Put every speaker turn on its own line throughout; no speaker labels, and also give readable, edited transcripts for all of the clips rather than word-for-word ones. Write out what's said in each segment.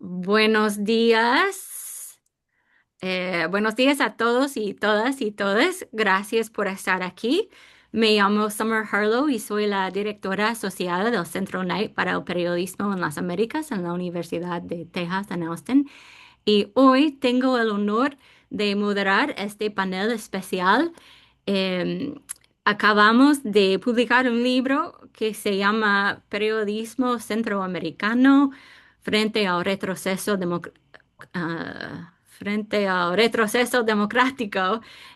Buenos días. Buenos días a todos y todas y todes. Gracias por estar aquí. Me llamo Summer Harlow y soy la directora asociada del Centro Knight para el Periodismo en las Américas en la Universidad de Texas en Austin. Y hoy tengo el honor de moderar este panel especial. Em, Acabamos de publicar un libro que se llama Periodismo Centroamericano frente al retroceso democrático.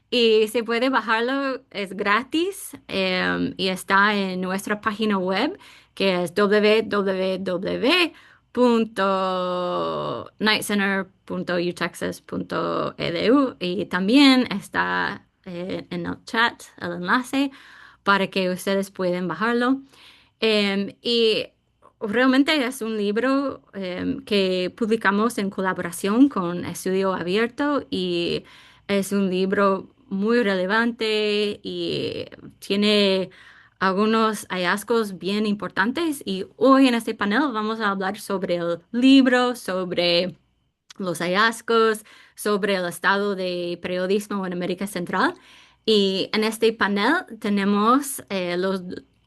Y se puede bajarlo, es gratis, y está en nuestra página web que es www.knightcenter.utexas.edu, y también está en el chat el enlace para que ustedes puedan bajarlo. Y realmente es un libro que publicamos en colaboración con Estudio Abierto, y es un libro muy relevante y tiene algunos hallazgos bien importantes. Y hoy en este panel vamos a hablar sobre el libro, sobre los hallazgos, sobre el estado de periodismo en América Central. Y en este panel tenemos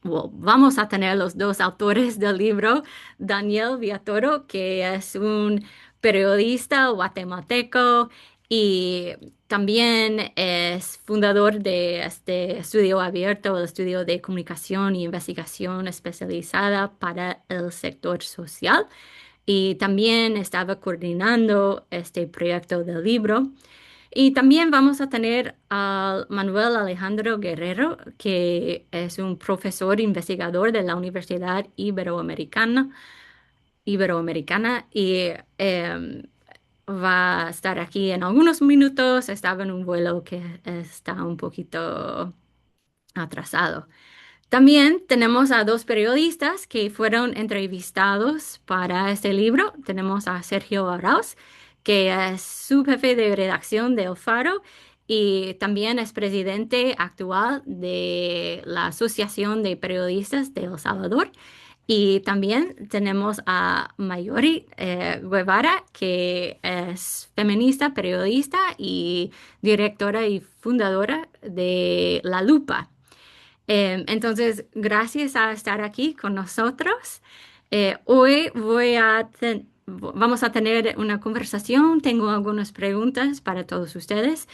vamos a tener los dos autores del libro: Daniel Villatoro, que es un periodista guatemalteco y también es fundador de este estudio abierto, el estudio de comunicación y investigación especializada para el sector social, y también estaba coordinando este proyecto del libro. Y también vamos a tener a Manuel Alejandro Guerrero, que es un profesor investigador de la Universidad Iberoamericana, y va a estar aquí en algunos minutos. Estaba en un vuelo que está un poquito atrasado. También tenemos a dos periodistas que fueron entrevistados para este libro. Tenemos a Sergio Arauz, que es subjefe de redacción de El Faro y también es presidente actual de la Asociación de Periodistas de El Salvador. Y también tenemos a Mayori Guevara, que es feminista, periodista y directora y fundadora de La Lupa. Entonces, gracias a estar aquí con nosotros. Hoy vamos a tener una conversación. Tengo algunas preguntas para todos ustedes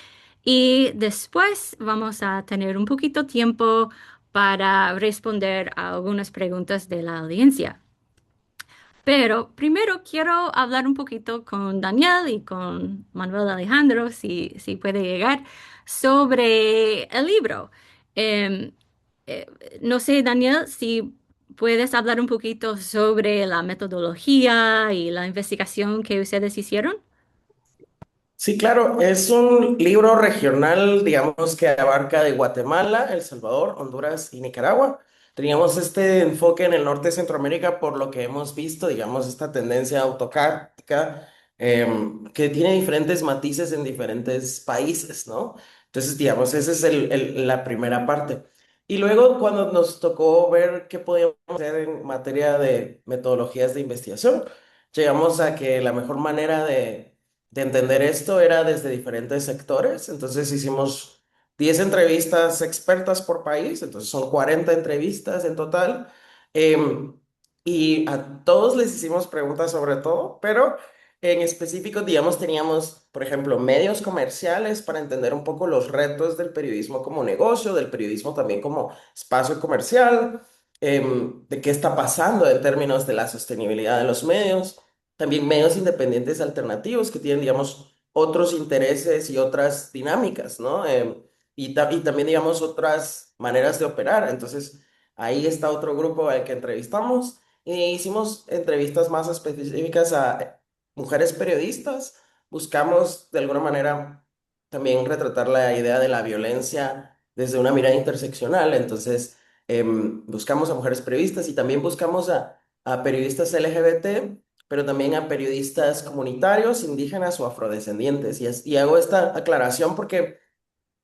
y después vamos a tener un poquito tiempo para responder a algunas preguntas de la audiencia. Pero primero quiero hablar un poquito con Daniel y con Manuel Alejandro, si puede llegar, sobre el libro. Em, eh, no sé, Daniel, si puedes hablar un poquito sobre la metodología y la investigación que ustedes hicieron.
Sí, claro, es un libro regional, digamos, que abarca de Guatemala, El Salvador, Honduras y Nicaragua. Teníamos este enfoque en el norte de Centroamérica por lo que hemos visto, digamos, esta tendencia autocrática que tiene diferentes matices en diferentes países, ¿no? Entonces, digamos, esa es la primera parte. Y luego, cuando nos tocó ver qué podíamos hacer en materia de metodologías de investigación, llegamos a que la mejor manera de entender esto era desde diferentes sectores. Entonces hicimos 10 entrevistas expertas por país, entonces son 40 entrevistas en total. Em, y a todos les hicimos preguntas sobre todo, pero en específico, digamos, teníamos, por ejemplo, medios comerciales para entender un poco los retos del periodismo como negocio, del periodismo también como espacio comercial, de qué está pasando en términos de la sostenibilidad de los medios, también medios independientes alternativos que tienen, digamos, otros intereses y otras dinámicas, ¿no? Y también, digamos, otras maneras de operar. Entonces, ahí está otro grupo al que entrevistamos e hicimos entrevistas más específicas a mujeres periodistas. Buscamos, de alguna manera, también retratar la idea de la violencia desde una mirada interseccional. Entonces, buscamos a mujeres periodistas y también buscamos a periodistas LGBT, pero también a periodistas comunitarios, indígenas o afrodescendientes. Y hago esta aclaración porque,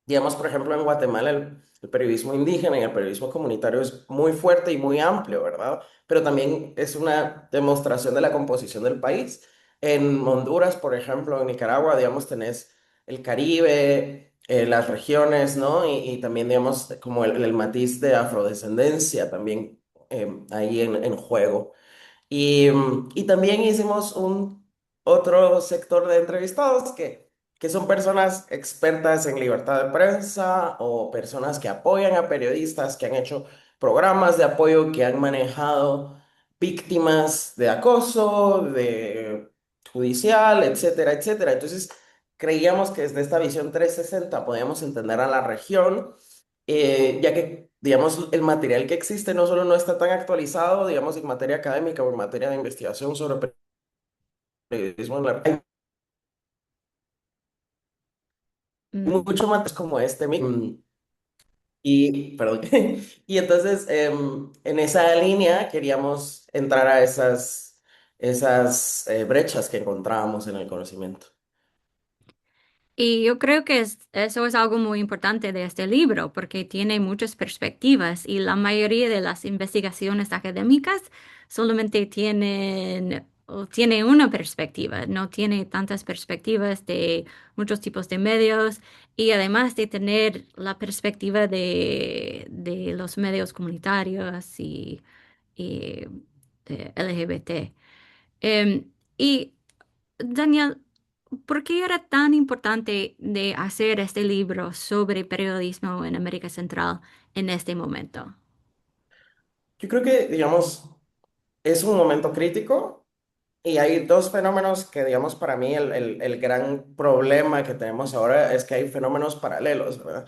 digamos, por ejemplo, en Guatemala el periodismo indígena y el periodismo comunitario es muy fuerte y muy amplio, ¿verdad? Pero también es una demostración de la composición del país. En Honduras, por ejemplo, en Nicaragua, digamos, tenés el Caribe, las regiones, ¿no? Y también, digamos, como el matiz de afrodescendencia también ahí en juego. Y también hicimos un otro sector de entrevistados que son personas expertas en libertad de prensa o personas que apoyan a periodistas, que han hecho programas de apoyo, que han manejado víctimas de acoso, de judicial, etcétera, etcétera. Entonces, creíamos que desde esta visión 360 podíamos entender a la región ya que, digamos, el material que existe no solo no está tan actualizado, digamos, en materia académica o en materia de investigación sobre periodismo en la hay
Mm.
mucho más como este. Y, perdón, y entonces en esa línea queríamos entrar a esas brechas que encontrábamos en el conocimiento.
Y yo creo que eso es algo muy importante de este libro, porque tiene muchas perspectivas y la mayoría de las investigaciones académicas solamente tienen, o tiene una perspectiva, no tiene tantas perspectivas de muchos tipos de medios y además de tener la perspectiva de los medios comunitarios y de LGBT. Y Daniel, ¿por qué era tan importante de hacer este libro sobre periodismo en América Central en este momento?
Yo creo que, digamos, es un momento crítico. Y hay dos fenómenos que, digamos, para mí el gran problema que tenemos ahora es que hay fenómenos paralelos, ¿verdad?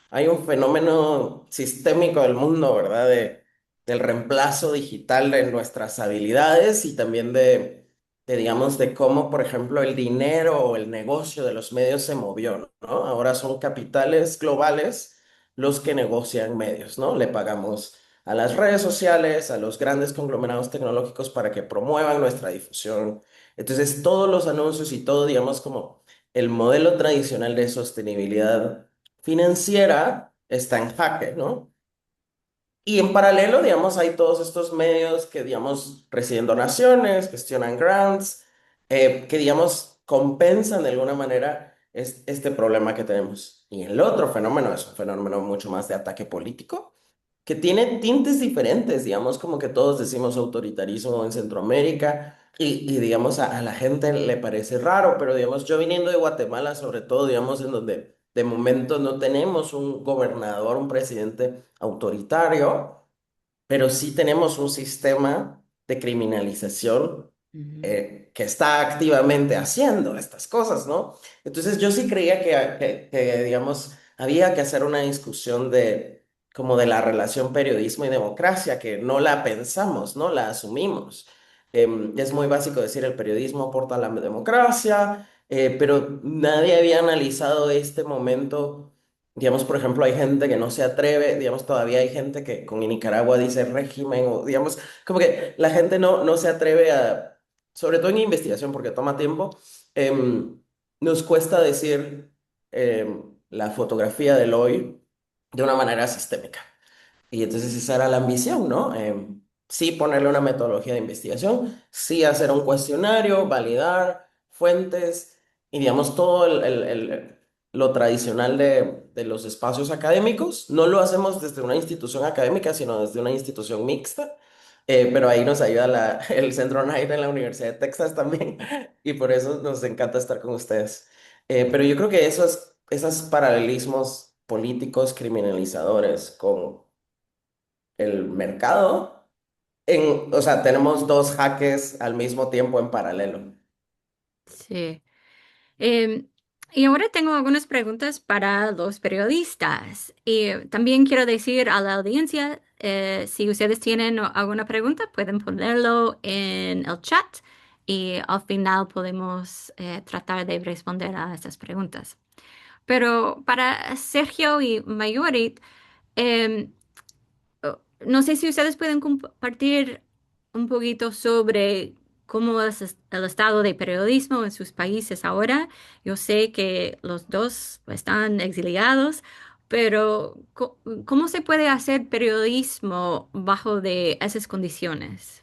Hay un fenómeno sistémico del mundo, ¿verdad? Del reemplazo digital de nuestras habilidades y también digamos, de cómo, por ejemplo, el dinero o el negocio de los medios se movió, ¿no? Ahora son capitales globales los que negocian medios, ¿no? Le pagamos a las redes sociales, a los grandes conglomerados tecnológicos para que promuevan nuestra difusión. Entonces, todos los anuncios y todo, digamos, como el modelo tradicional de sostenibilidad financiera está en jaque, ¿no? Y en paralelo, digamos, hay todos estos medios que, digamos, reciben donaciones, gestionan grants, que, digamos, compensan de alguna manera este problema que tenemos. Y el otro fenómeno es un fenómeno mucho más de ataque político, que tiene tintes diferentes, digamos, como que todos decimos autoritarismo en Centroamérica, y digamos, a la gente le parece raro, pero digamos, yo viniendo de Guatemala, sobre todo, digamos, en donde de momento no tenemos un gobernador, un presidente autoritario, pero sí tenemos un sistema de criminalización
Ujú.
que está activamente haciendo estas cosas, ¿no? Entonces yo sí creía digamos, había que hacer una discusión como de la relación periodismo y democracia, que no la pensamos, ¿no? La asumimos. Es muy básico decir el periodismo aporta a la democracia, pero nadie había analizado este momento. Digamos, por ejemplo, hay gente que no se atreve, digamos, todavía hay gente que con Nicaragua dice régimen, o digamos, como que la gente no se atreve a, sobre todo en investigación, porque toma tiempo, nos cuesta decir la fotografía del hoy de una manera sistémica. Y entonces esa era la ambición, ¿no? Sí ponerle una metodología de investigación, sí hacer un cuestionario, validar fuentes y digamos todo lo tradicional de los espacios académicos. No lo hacemos desde una institución académica, sino desde una institución mixta. Pero ahí nos ayuda el Centro Knight en la Universidad de Texas también y por eso nos encanta estar con ustedes. Pero yo creo que esos paralelismos políticos criminalizadores con el mercado, o sea, tenemos dos jaques al mismo tiempo en paralelo.
Sí. Em, y ahora tengo algunas preguntas para los periodistas. Y también quiero decir a la audiencia, si ustedes tienen alguna pregunta, pueden ponerlo en el chat y al final podemos tratar de responder a estas preguntas. Pero para Sergio y Mayuri, em, no sé si ustedes pueden compartir un poquito sobre cómo es el estado de periodismo en sus países ahora. Yo sé que los dos están exiliados, pero ¿cómo se puede hacer periodismo bajo de esas condiciones?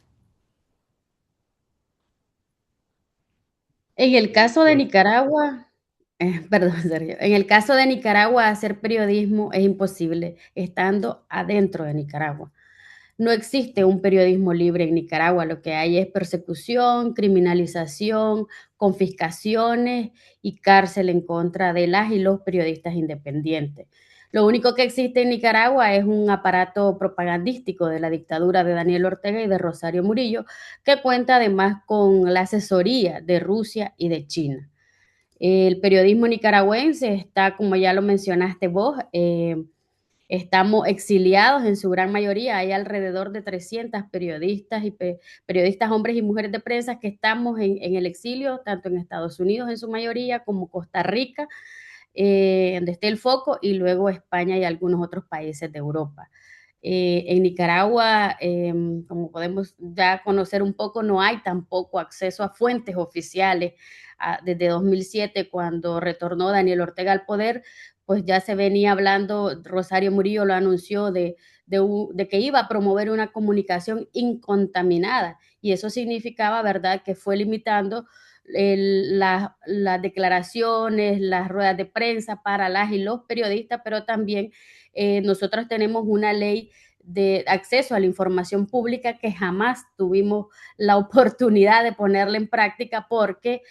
En el
Eh,
caso de
eh,
Nicaragua, perdón, Sergio, en el caso de Nicaragua, hacer periodismo es imposible estando adentro de Nicaragua. No existe un periodismo libre en Nicaragua, lo que hay es persecución, criminalización, confiscaciones y cárcel en contra de las y los periodistas independientes. Lo único que existe en Nicaragua es un aparato propagandístico de la dictadura de Daniel Ortega y de Rosario Murillo, que cuenta además con la asesoría de Rusia y de China. El periodismo nicaragüense está, como ya lo mencionaste vos, estamos exiliados en su gran mayoría. Hay alrededor de 300 periodistas y periodistas hombres y mujeres de prensa que estamos en el exilio, tanto en Estados Unidos en su mayoría como Costa Rica, donde esté el foco, y luego España y algunos otros países de Europa. En Nicaragua, como podemos ya conocer un poco, no hay tampoco acceso a fuentes oficiales. Desde 2007, cuando retornó Daniel Ortega al poder, pues ya se venía hablando, Rosario Murillo lo anunció, de que iba a promover una comunicación incontaminada, y eso significaba, ¿verdad?, que fue limitando las declaraciones, las ruedas de prensa para las y los periodistas, pero también nosotros tenemos una ley de acceso a la información pública que jamás tuvimos la oportunidad de ponerla en práctica porque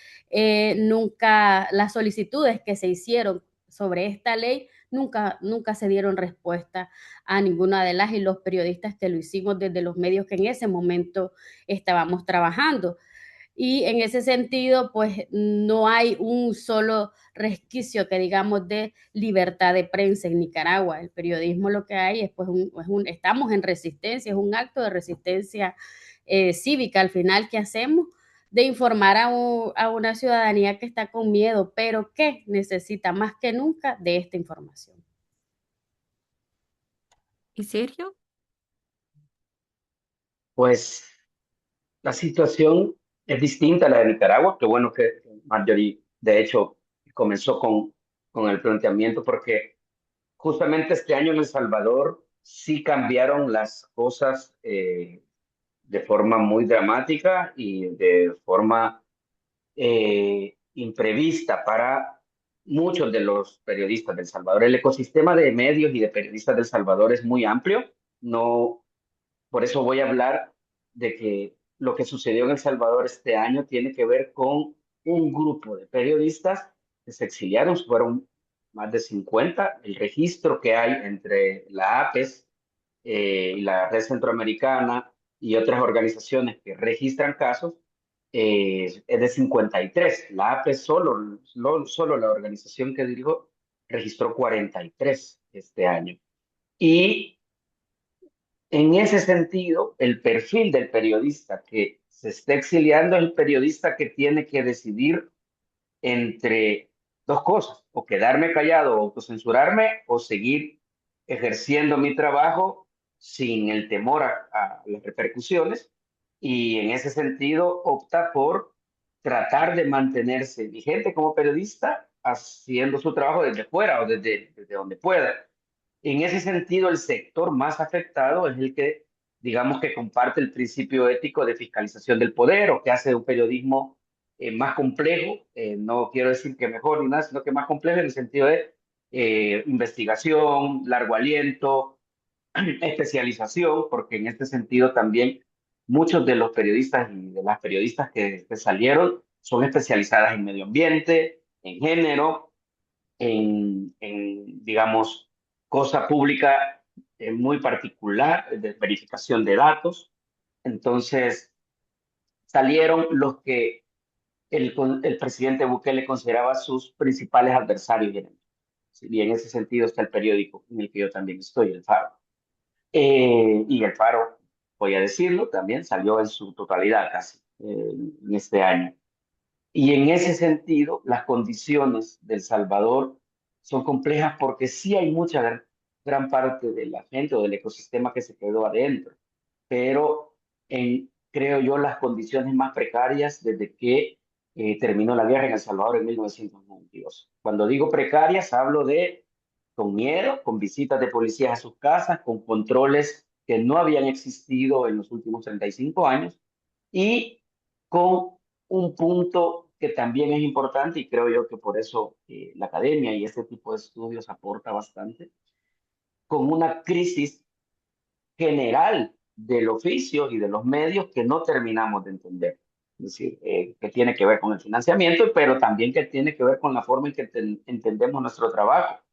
nunca las solicitudes que se hicieron sobre esta ley nunca se dieron respuesta a ninguna de las y los periodistas que lo hicimos desde los medios que en ese momento estábamos trabajando. Y en ese sentido, pues no hay un solo resquicio que digamos de libertad de prensa en Nicaragua. El periodismo lo que hay es pues estamos en resistencia, es un acto de resistencia cívica al final que hacemos de informar a una ciudadanía que está con miedo, pero que necesita más que nunca de esta información.
¿Y Sergio?
Pues la situación es distinta a la de Nicaragua. Qué bueno que Marjorie, de hecho, comenzó con el planteamiento, porque justamente este año en El Salvador sí cambiaron las cosas de forma muy dramática y de forma imprevista para muchos de los periodistas de El Salvador. El ecosistema de medios y de periodistas de El Salvador es muy amplio. No, por eso voy a hablar de que lo que sucedió en El Salvador este año tiene que ver con un grupo de periodistas que se exiliaron, fueron más de 50. El registro que hay entre la APES y la Red Centroamericana y otras organizaciones que registran casos es de 53. La APES solo la organización que dirijo registró 43 este año. Y en ese sentido, el perfil del periodista que se está exiliando es el periodista que tiene que decidir entre dos cosas: o quedarme callado, o autocensurarme, o seguir ejerciendo mi trabajo sin el temor a las repercusiones. Y en ese sentido opta por tratar de mantenerse vigente como periodista, haciendo su trabajo desde fuera o desde donde pueda. En ese sentido, el sector más afectado es el que, digamos, que comparte el principio ético de fiscalización del poder, o que hace un periodismo más complejo. No quiero decir que mejor ni nada, sino que más complejo en el sentido de investigación, largo aliento, especialización, porque en este sentido también muchos de los periodistas y de las periodistas que salieron son especializadas en medio ambiente, en género, digamos, cosa pública muy particular, de verificación de datos. Entonces, salieron los que el presidente Bukele consideraba sus principales adversarios y enemigos. Y en ese sentido está el periódico en el que yo también estoy, El Faro. Y El Faro, voy a decirlo, también salió en su totalidad casi en este año. Y en ese sentido, las condiciones del Salvador son complejas, porque sí hay mucha gran parte de la gente o del ecosistema que se quedó adentro, pero creo yo, las condiciones más precarias desde que terminó la guerra en El Salvador en 1992. Cuando digo precarias, hablo de con miedo, con visitas de policías a sus casas, con controles que no habían existido en los últimos 35 años, y con un punto que también es importante y creo yo que por eso la academia y este tipo de estudios aporta bastante, con una crisis general del oficio y de los medios que no terminamos de entender. Es decir, que tiene que ver con el financiamiento, pero también que tiene que ver con la forma en que entendemos nuestro trabajo,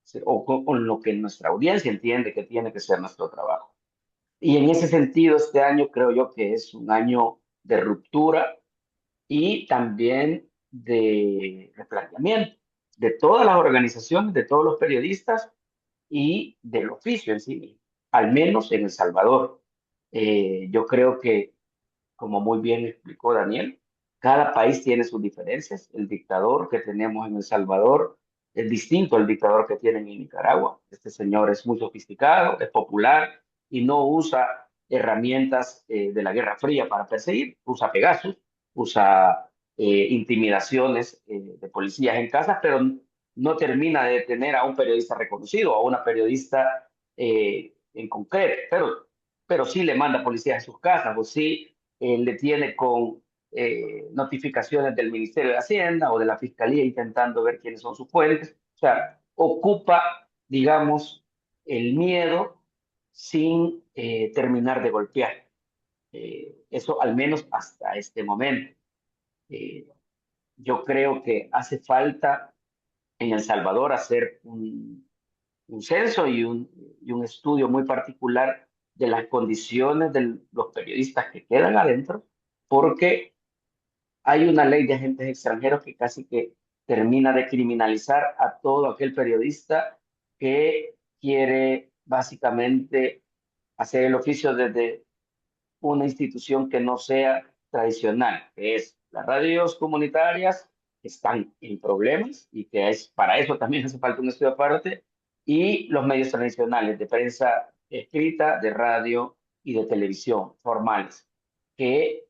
¿sí? O con lo que nuestra audiencia entiende que tiene que ser nuestro trabajo. Y en ese sentido, este año creo yo que es un año de ruptura y también de replanteamiento de todas las organizaciones, de todos los periodistas y del oficio en sí mismo, al menos en El Salvador. Yo creo que, como muy bien explicó Daniel, cada país tiene sus diferencias. El dictador que tenemos en El Salvador es distinto al dictador que tienen en Nicaragua. Este señor es muy sofisticado, es popular y no usa herramientas de la Guerra Fría para perseguir. Usa Pegasus, usa intimidaciones de policías en casa, pero no termina de detener a un periodista reconocido, a una periodista en concreto, pero sí le manda policías a sus casas o sí le tiene con notificaciones del Ministerio de Hacienda o de la Fiscalía intentando ver quiénes son sus fuentes. O sea, ocupa, digamos, el miedo sin terminar de golpear. Eso al menos hasta este momento. Eh, yo creo que hace falta en El Salvador hacer un censo y un estudio muy particular de las condiciones de los periodistas que quedan adentro, porque hay una ley de agentes extranjeros que casi que termina de criminalizar a todo aquel periodista que quiere básicamente hacer el oficio desde una institución que no sea tradicional, que es las radios comunitarias, que están en problemas y que es para eso también hace falta un estudio aparte, y los medios tradicionales de prensa escrita, de radio y de televisión formales, que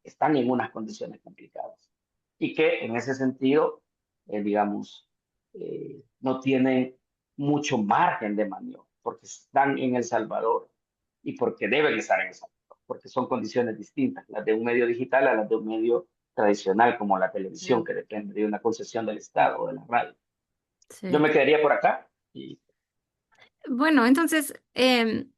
están en unas condiciones complicadas y que en ese sentido, digamos, no tienen mucho margen de maniobra porque están en El Salvador y porque deben estar en El Salvador, porque son condiciones distintas, las de un medio digital a las de un medio tradicional como la televisión,
Sí,
que depende de una concesión del Estado o de la radio. Yo
sí.
me quedaría por acá y
Bueno, entonces, ¿qué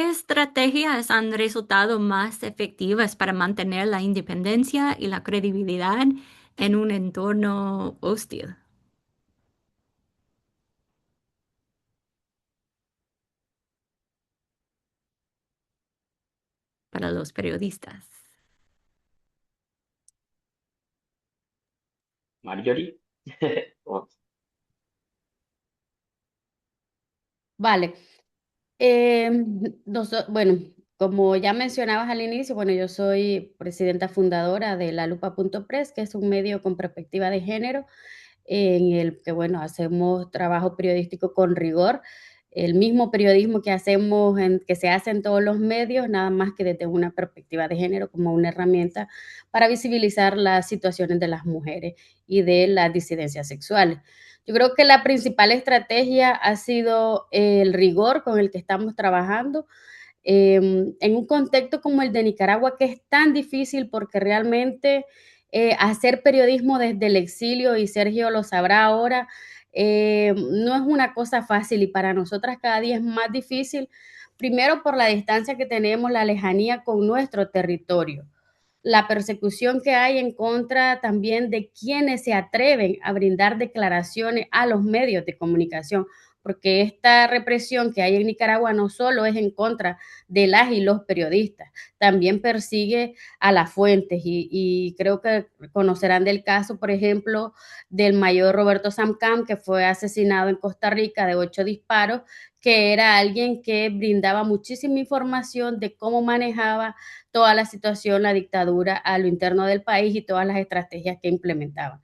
estrategias han resultado más efectivas para mantener la independencia y la credibilidad en un entorno hostil para los periodistas?
Marjorie.
Vale. Bueno, como ya mencionabas al inicio, bueno, yo soy presidenta fundadora de La Lupa.press, que es un medio con perspectiva de género, en el que, bueno, hacemos trabajo periodístico con rigor, el mismo periodismo que hacemos, que se hace en todos los medios, nada más que desde una perspectiva de género como una herramienta para visibilizar las situaciones de las mujeres y de las disidencias sexuales. Yo creo que la principal estrategia ha sido el rigor con el que estamos trabajando en un contexto como el de Nicaragua, que es tan difícil porque realmente hacer periodismo desde el exilio, y Sergio lo sabrá ahora, no es una cosa fácil y para nosotras cada día es más difícil, primero por la distancia que tenemos, la lejanía con nuestro territorio, la persecución que hay en contra también de quienes se atreven a brindar declaraciones a los medios de comunicación, porque esta represión que hay en Nicaragua no solo es en contra de las y los periodistas, también persigue a las fuentes y creo que conocerán del caso, por ejemplo, del mayor Roberto Samcam, que fue asesinado en Costa Rica de 8 disparos, que era alguien que brindaba muchísima información de cómo manejaba toda la situación, la dictadura a lo interno del país y todas las estrategias que implementaba.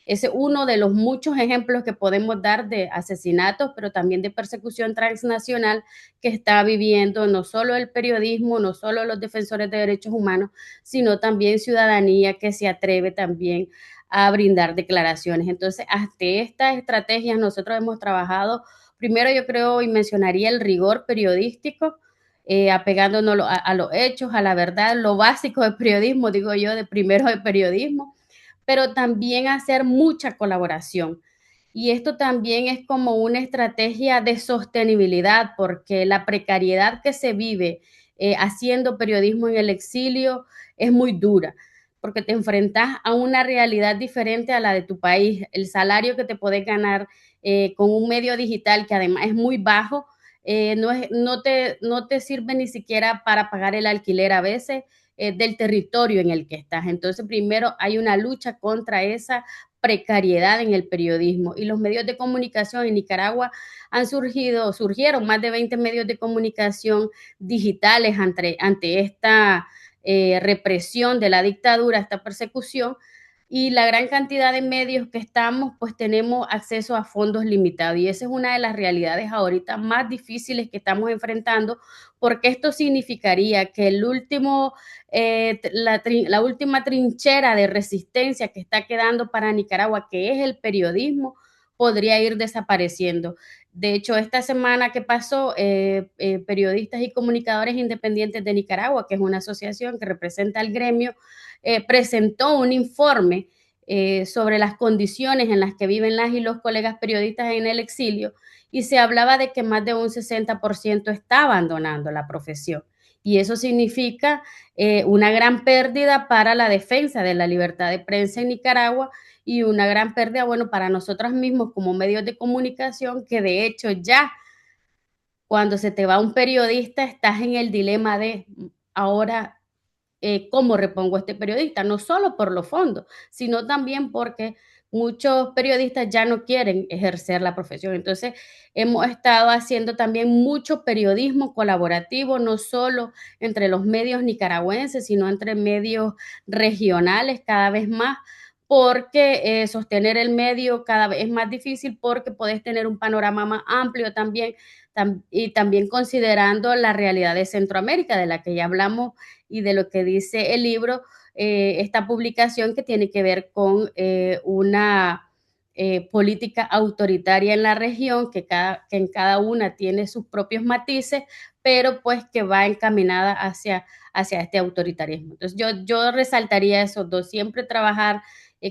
Ese es uno de los muchos ejemplos que podemos dar de asesinatos, pero también de persecución transnacional que está viviendo no solo el periodismo, no solo los defensores de derechos humanos, sino también ciudadanía que se atreve también a brindar declaraciones. Entonces, hasta estas estrategias nosotros hemos trabajado, primero yo creo y mencionaría el rigor periodístico, apegándonos a los hechos, a la verdad, lo básico del periodismo, digo yo, de primero de periodismo, pero también hacer mucha colaboración. Y esto también es como una estrategia de sostenibilidad, porque la precariedad que se vive haciendo periodismo en el exilio es muy dura, porque te enfrentas a una realidad diferente a la de tu país. El salario que te puedes ganar con un medio digital que además es muy bajo, no te sirve ni siquiera para pagar el alquiler a veces del territorio en el que estás. Entonces, primero hay una lucha contra esa precariedad en el periodismo, y los medios de comunicación en Nicaragua surgieron más de 20 medios de comunicación digitales ante esta represión de la dictadura, esta persecución, y la gran cantidad de medios que estamos, pues tenemos acceso a fondos limitados, y esa es una de las realidades ahorita más difíciles que estamos enfrentando, porque esto significaría que la última trinchera de resistencia que está quedando para Nicaragua, que es el periodismo, podría ir desapareciendo. De hecho, esta semana que pasó, periodistas y comunicadores independientes de Nicaragua, que es una asociación que representa al gremio, presentó un informe sobre las condiciones en las que viven las y los colegas periodistas en el exilio, y se hablaba de que más de un 60% está abandonando la profesión. Y eso significa una gran pérdida para la defensa de la libertad de prensa en Nicaragua, y una gran pérdida, bueno, para nosotros mismos como medios de comunicación, que de hecho ya cuando se te va un periodista estás en el dilema de ahora cómo repongo a este periodista, no solo por los fondos, sino también porque muchos periodistas ya no quieren ejercer la profesión. Entonces, hemos estado haciendo también mucho periodismo colaborativo, no solo entre los medios nicaragüenses, sino entre medios regionales cada vez más, porque sostener el medio cada vez es más difícil, porque podés tener un panorama más amplio también, y también considerando la realidad de Centroamérica, de la que ya hablamos, y de lo que dice el libro, esta publicación, que tiene que ver con una política autoritaria en la región, que en cada una tiene sus propios matices, pero pues que va encaminada hacia este autoritarismo. Entonces yo resaltaría esos dos: siempre trabajar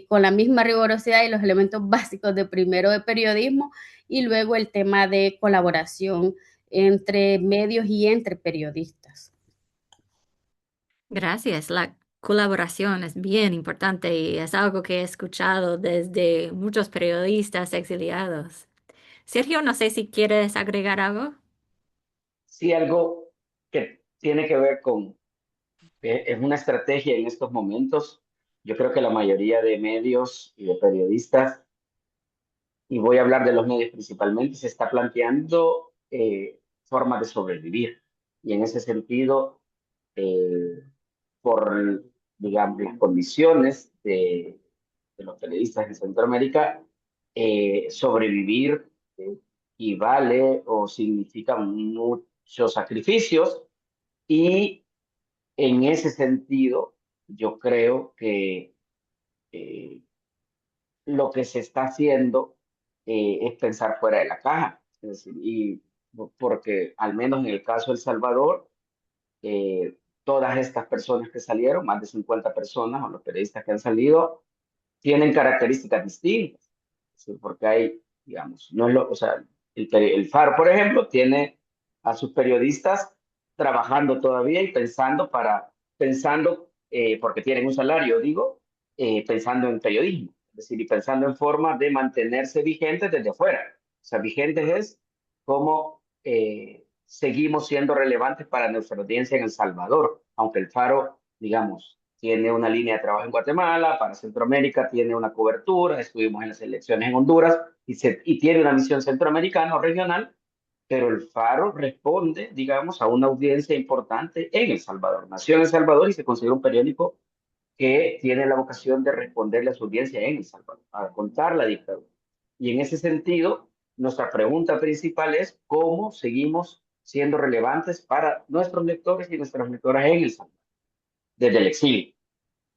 con la misma rigurosidad y los elementos básicos de primero de periodismo, y luego el tema de colaboración entre medios y entre periodistas.
Gracias. La colaboración es bien importante y es algo que he escuchado desde muchos periodistas exiliados. Sergio, no sé si quieres agregar algo.
Sí, algo que tiene que ver con, es una estrategia en estos momentos. Yo creo que la mayoría de medios y de periodistas, y voy a hablar de los medios principalmente, se está planteando formas de sobrevivir. Y en ese sentido, eh, por, digamos, las condiciones de los periodistas en Centroamérica, sobrevivir equivale o significa muchos sacrificios, y en ese sentido yo creo que eh, lo que se está haciendo es pensar fuera de la caja. Es decir, y porque al menos en el caso de El Salvador, todas estas personas que salieron, más de 50 personas, o los periodistas que han salido, tienen características distintas. ¿Sí? Porque hay, digamos, no es o sea, el Faro, por ejemplo, tiene a sus periodistas trabajando todavía y pensando, porque tienen un salario, digo, pensando en periodismo, es decir, y pensando en formas de mantenerse vigentes desde afuera. O sea, vigentes es cómo seguimos siendo relevantes para nuestra audiencia en El Salvador, aunque el Faro, digamos, tiene una línea de trabajo en Guatemala, para Centroamérica tiene una cobertura, estuvimos en las elecciones en Honduras, y tiene una misión centroamericana o regional, pero el Faro responde, digamos, a una audiencia importante en El Salvador. Nació en El Salvador y se considera un periódico que tiene la vocación de responderle a su audiencia en El Salvador, a contar la dictadura. Y en ese sentido, nuestra pregunta principal es cómo seguimos siendo relevantes para nuestros lectores y nuestras lectoras en El Salvador, desde el exilio.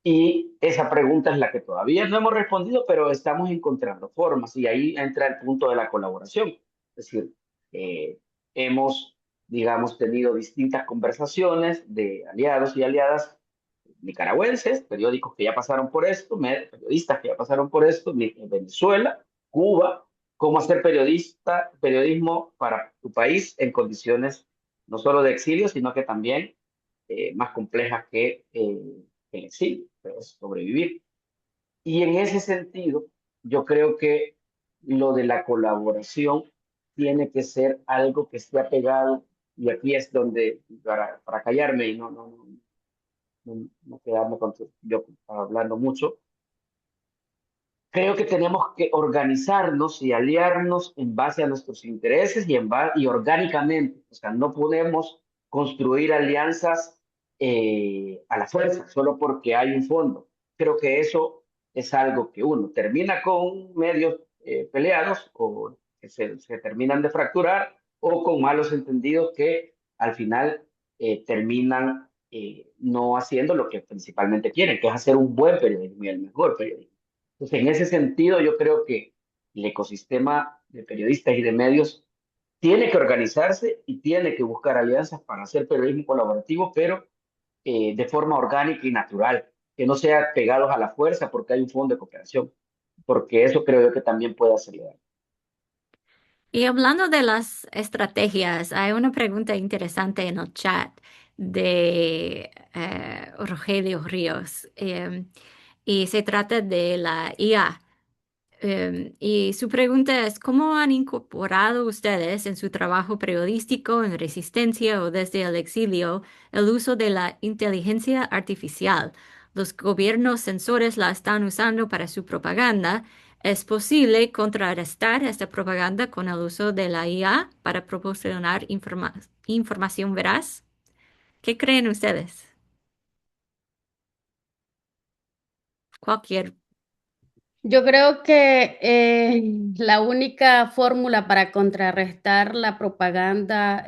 Y esa pregunta es la que todavía no hemos respondido, pero estamos encontrando formas, y ahí entra el punto de la colaboración. Es decir, eh, hemos, digamos, tenido distintas conversaciones de aliados y aliadas nicaragüenses, periódicos que ya pasaron por esto, periodistas que ya pasaron por esto, Venezuela, Cuba, cómo hacer periodismo para tu país en condiciones no solo de exilio, sino que también más complejas que el exilio, pero es sobrevivir. Y en ese sentido, yo creo que lo de la colaboración tiene que ser algo que esté apegado, y aquí es donde, para callarme y no quedarme yo hablando mucho, creo que tenemos que organizarnos y aliarnos en base a nuestros intereses y orgánicamente. O sea, no podemos construir alianzas a la fuerza, solo porque hay un fondo. Creo que eso es algo que uno termina con medios peleados o que se terminan de fracturar o con malos entendidos que al final terminan no haciendo lo que principalmente quieren, que es hacer un buen periodismo y el mejor periodismo. Entonces, en ese sentido, yo creo que el ecosistema de periodistas y de medios tiene que organizarse y tiene que buscar alianzas para hacer periodismo colaborativo, pero de forma orgánica y natural, que no sea pegados a la fuerza porque hay un fondo de cooperación, porque eso creo yo que también puede acelerar.
Y hablando de las estrategias, hay una pregunta interesante en el chat de Rogelio Ríos, y se trata de la IA. Y su pregunta es, ¿cómo han incorporado ustedes en su trabajo periodístico en Resistencia o desde el exilio el uso de la inteligencia artificial? Los gobiernos censores la están usando para su propaganda. ¿Es posible contrarrestar esta propaganda con el uso de la IA para proporcionar información veraz? ¿Qué creen ustedes? Cualquier.
Yo creo que la única fórmula para contrarrestar la propaganda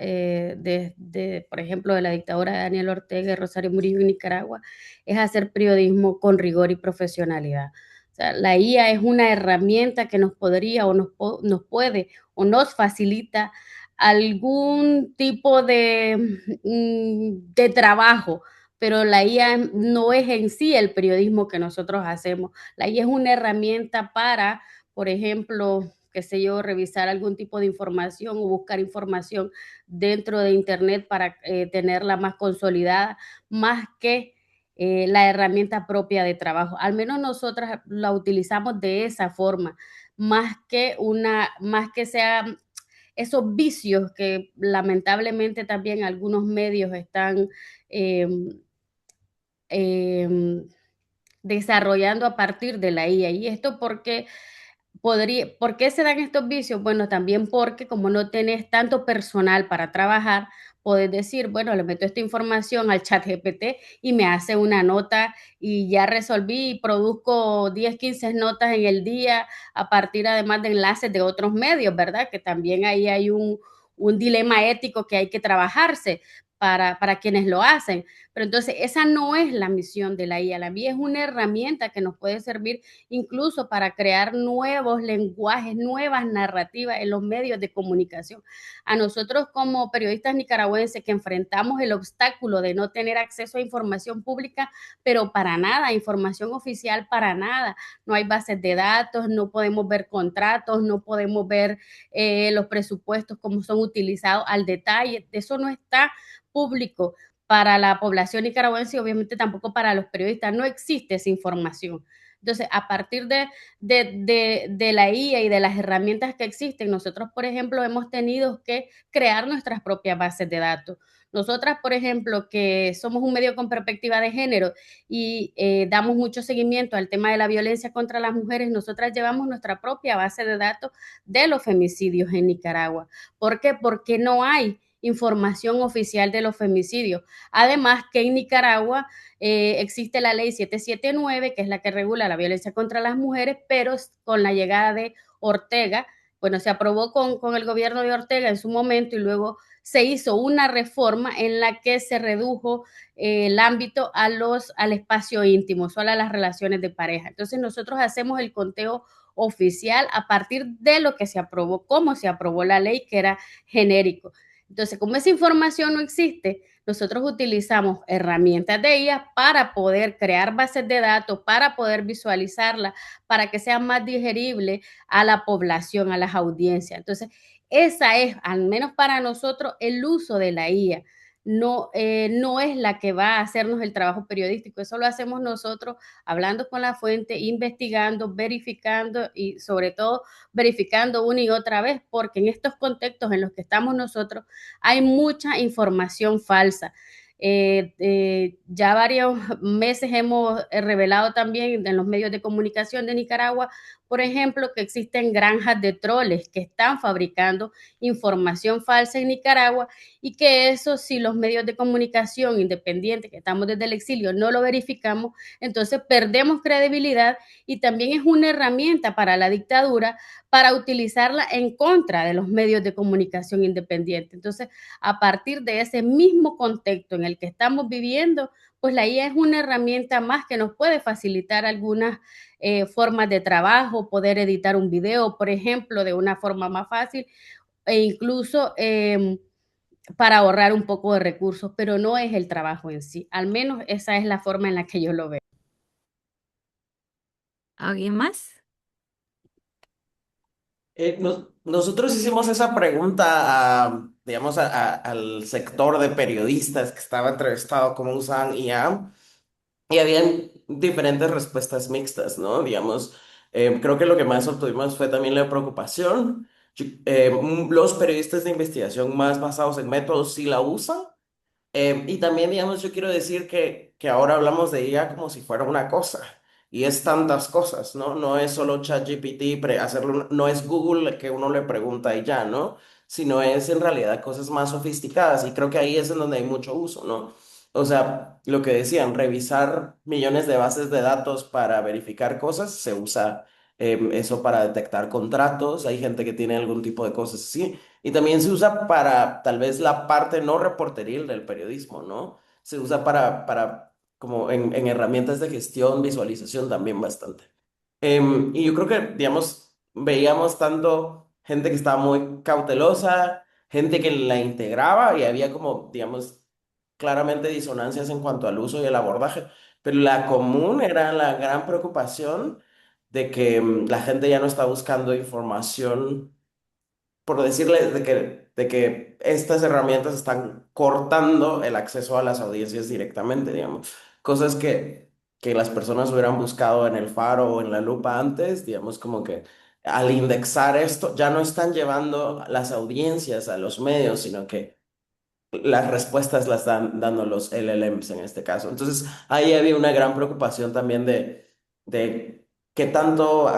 por ejemplo, de la dictadura de Daniel Ortega y Rosario Murillo en Nicaragua es hacer periodismo con rigor y profesionalidad. O sea, la IA es una herramienta que nos podría o nos puede o nos facilita algún tipo de trabajo, pero la IA no es en sí el periodismo que nosotros hacemos. La IA es una herramienta para, por ejemplo, qué sé yo, revisar algún tipo de información o buscar información dentro de Internet para tenerla más consolidada, más que la herramienta propia de trabajo. Al menos nosotras la utilizamos de esa forma, más que sea esos vicios que lamentablemente también algunos medios están eh, eh, desarrollando a partir de la IA. ¿Y esto por qué se dan estos vicios? Bueno, también porque como no tenés tanto personal para trabajar, podés decir, bueno, le meto esta información al chat GPT y me hace una nota y ya resolví y produzco 10, 15 notas en el día a partir además de enlaces de otros medios, ¿verdad? Que también ahí hay un dilema ético que hay que trabajarse para quienes lo hacen. Pero entonces esa no es la misión de la IA. La IA es una herramienta que nos puede servir incluso para crear nuevos lenguajes, nuevas narrativas en los medios de comunicación. A nosotros como periodistas nicaragüenses que enfrentamos el obstáculo de no tener acceso a información pública, pero para nada, información oficial para nada. No hay bases de datos, no podemos ver contratos, no podemos ver los presupuestos, cómo son utilizados al detalle. Eso no está público para la población nicaragüense y obviamente tampoco para los periodistas. No existe esa información. Entonces, a partir de la IA y de las herramientas que existen, nosotros, por ejemplo, hemos tenido que crear nuestras propias bases de datos. Nosotras, por ejemplo, que somos un medio con perspectiva de género y damos mucho seguimiento al tema de la violencia contra las mujeres, nosotras llevamos nuestra propia base de datos de los femicidios en Nicaragua. ¿Por qué? Porque no hay información oficial de los femicidios. Además que en Nicaragua existe la ley 779, que es la que regula la violencia contra las mujeres, pero con la llegada de Ortega, bueno, se aprobó con el gobierno de Ortega en su momento y luego se hizo una reforma en la que se redujo el ámbito al espacio íntimo, solo a las relaciones de pareja. Entonces nosotros hacemos el conteo oficial a partir de lo que se aprobó, cómo se aprobó la ley, que era genérico. Entonces, como esa información no existe, nosotros utilizamos herramientas de ella para poder crear bases de datos, para poder visualizarla, para que sea más digerible a la población, a las audiencias. Entonces, esa es, al menos para nosotros, el uso de la IA. No es la que va a hacernos el trabajo periodístico, eso lo hacemos nosotros hablando con la fuente, investigando, verificando y sobre todo verificando una y otra vez, porque en estos contextos en los que estamos nosotros hay mucha información falsa. Ya varios meses hemos revelado también en los medios de comunicación de Nicaragua, por ejemplo, que existen granjas de troles que están fabricando información falsa en Nicaragua y que eso, si los medios de comunicación independientes que estamos desde el exilio no lo verificamos, entonces perdemos credibilidad y también es una herramienta para la dictadura para utilizarla en contra de los medios de comunicación independientes. Entonces, a partir de ese mismo contexto en el que estamos viviendo, pues la IA es una herramienta más que nos puede facilitar algunas formas de trabajo, poder editar un video, por ejemplo, de una forma más fácil e incluso para ahorrar un poco de recursos, pero no es el trabajo en sí. Al menos esa es la forma en la que yo lo veo.
¿Alguien más?
Nosotros hicimos esa pregunta digamos, al sector de periodistas que estaba entrevistado, cómo usaban IA, y habían diferentes respuestas mixtas, ¿no? Digamos, creo que lo que más obtuvimos fue también la preocupación. Los periodistas de investigación más basados en métodos sí la usan, y también, digamos, yo quiero decir que ahora hablamos de IA como si fuera una cosa. Y es tantas cosas, ¿no? No es solo ChatGPT, hacerlo, no es Google que uno le pregunta y ya, ¿no? Sino es en realidad cosas más sofisticadas. Y creo que ahí es en donde hay mucho uso, ¿no? O sea, lo que decían, revisar millones de bases de datos para verificar cosas, se usa eso para detectar contratos. Hay gente que tiene algún tipo de cosas así. Y también se usa para tal vez la parte no reporteril del periodismo, ¿no? Se usa para como en herramientas de gestión, visualización también bastante. Y yo creo que, digamos, veíamos tanto gente que estaba muy cautelosa, gente que la integraba y había como, digamos, claramente disonancias en cuanto al uso y el abordaje, pero la común era la gran preocupación de que la gente ya no está buscando información por decirle de que estas herramientas están cortando el acceso a las audiencias directamente, digamos. Cosas que las personas hubieran buscado en el Faro o en la Lupa antes, digamos, como que al indexar esto ya no están llevando las audiencias a los medios, sino que las respuestas las están dando los LLMs en este caso. Entonces, ahí había una gran preocupación también de qué tanto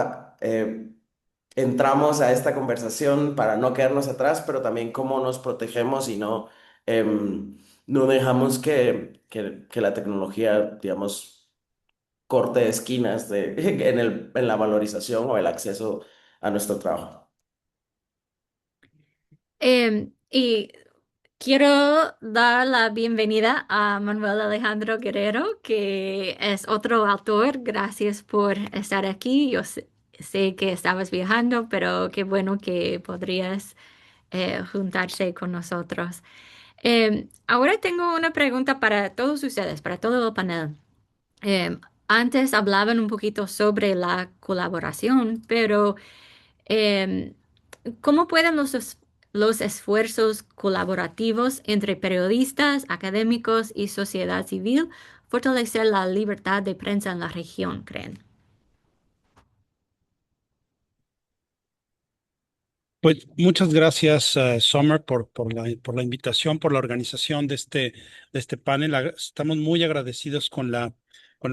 entramos a esta conversación para no quedarnos atrás, pero también cómo nos protegemos y no dejamos que la tecnología, digamos, corte esquinas en la valorización o el acceso a nuestro trabajo.
Y quiero dar la bienvenida a Manuel Alejandro Guerrero, que es otro autor. Gracias por estar aquí. Yo sé que estabas viajando, pero qué bueno que podrías juntarse con nosotros. Ahora tengo una pregunta para todos ustedes, para todo el panel. Antes hablaban un poquito sobre la colaboración, pero em, ¿cómo pueden los esfuerzos colaborativos entre periodistas, académicos y sociedad civil fortalecer la libertad de prensa en la región, creen?
Pues muchas gracias, Summer, por la invitación, por la organización de este panel. Estamos muy agradecidos con la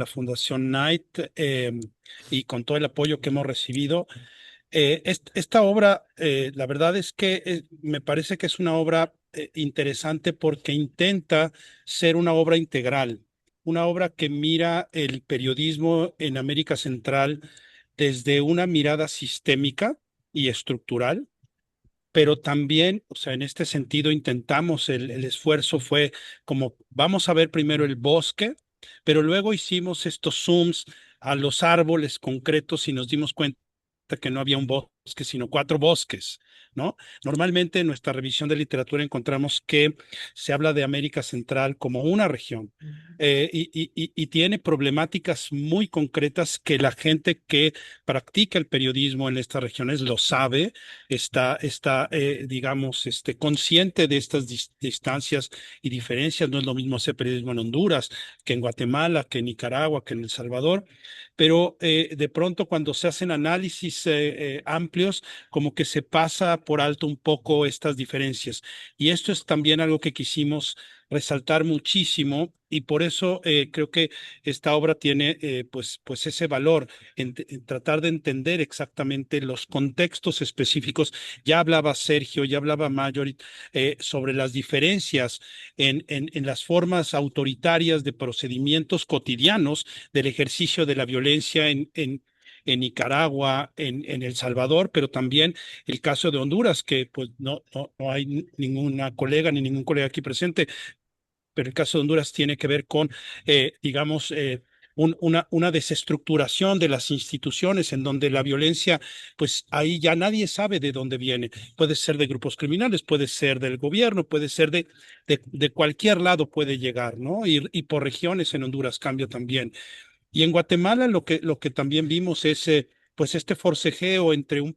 Fundación Knight y con todo el apoyo que hemos recibido. Esta obra, la verdad es que me parece que es una obra interesante porque intenta ser una obra integral, una obra que mira el periodismo en América Central desde una mirada sistémica y estructural, pero también, o sea, en este sentido intentamos, el esfuerzo fue como, vamos a ver primero el bosque, pero luego hicimos estos zooms a los árboles concretos y nos dimos cuenta que no había un bosque sino 4 bosques, ¿no? Normalmente en nuestra revisión de literatura encontramos que se habla de América Central como una región y tiene problemáticas muy concretas que la gente que practica el periodismo en estas regiones lo sabe, está digamos, consciente de estas distancias y diferencias. No es lo mismo hacer periodismo en Honduras que en Guatemala, que en Nicaragua, que en El Salvador, pero de pronto cuando se hacen análisis amplios, como que se pasa por alto un poco estas diferencias. Y esto es también algo que quisimos resaltar muchísimo y por eso creo que esta obra tiene pues ese valor en tratar de entender exactamente los contextos específicos. Ya hablaba Sergio, ya hablaba Marjorie sobre las diferencias en las formas autoritarias de procedimientos cotidianos del ejercicio de la violencia en Nicaragua, en El Salvador, pero también el caso de Honduras, que pues no hay ninguna colega ni ningún colega aquí presente, pero el caso de Honduras tiene que ver con, digamos, una desestructuración de las instituciones en donde la violencia, pues ahí ya nadie sabe de dónde viene. Puede ser de grupos criminales, puede ser del gobierno, puede ser de cualquier lado puede llegar, ¿no? Y por regiones en Honduras cambia también. Y en Guatemala lo que también vimos es pues este forcejeo entre un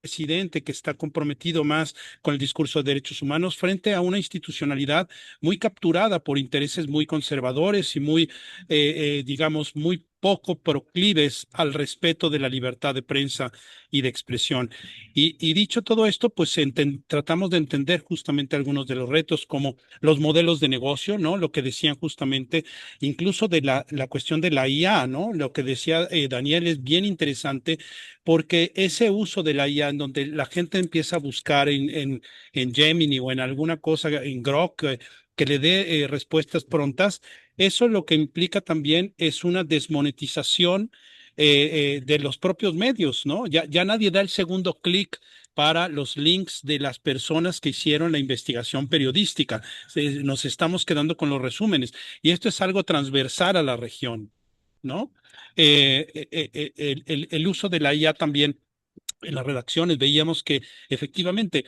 presidente que está comprometido más con el discurso de derechos humanos frente a una institucionalidad muy capturada por intereses muy conservadores y muy, digamos, muy poco proclives al respeto de la libertad de prensa y de expresión. Y dicho todo esto, pues tratamos de entender justamente algunos de los retos como los modelos de negocio, ¿no? Lo que decían justamente incluso de la cuestión de la IA, ¿no? Lo que decía Daniel es bien interesante porque ese uso de la IA en donde la gente empieza a buscar en Gemini o en alguna cosa, en Grok, que le dé respuestas prontas, eso lo que implica también es una desmonetización de los propios medios, ¿no? Ya nadie da el segundo clic para los links de las personas que hicieron la investigación periodística. Nos estamos quedando con los resúmenes. Y esto es algo transversal a la región, ¿no? El uso de la IA también en las redacciones veíamos que efectivamente,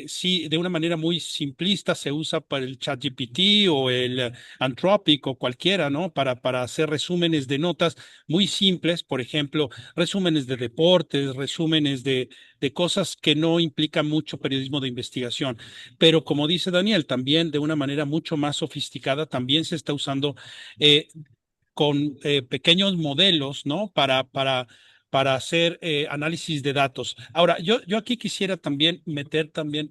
sí, de una manera muy simplista se usa para el ChatGPT o el Anthropic o cualquiera, ¿no? Para hacer resúmenes de notas muy simples, por ejemplo, resúmenes de deportes, resúmenes de cosas que no implican mucho periodismo de investigación. Pero como dice Daniel, también de una manera mucho más sofisticada, también se está usando eh, con pequeños modelos, ¿no? Para hacer análisis de datos. Ahora, yo aquí quisiera también meter también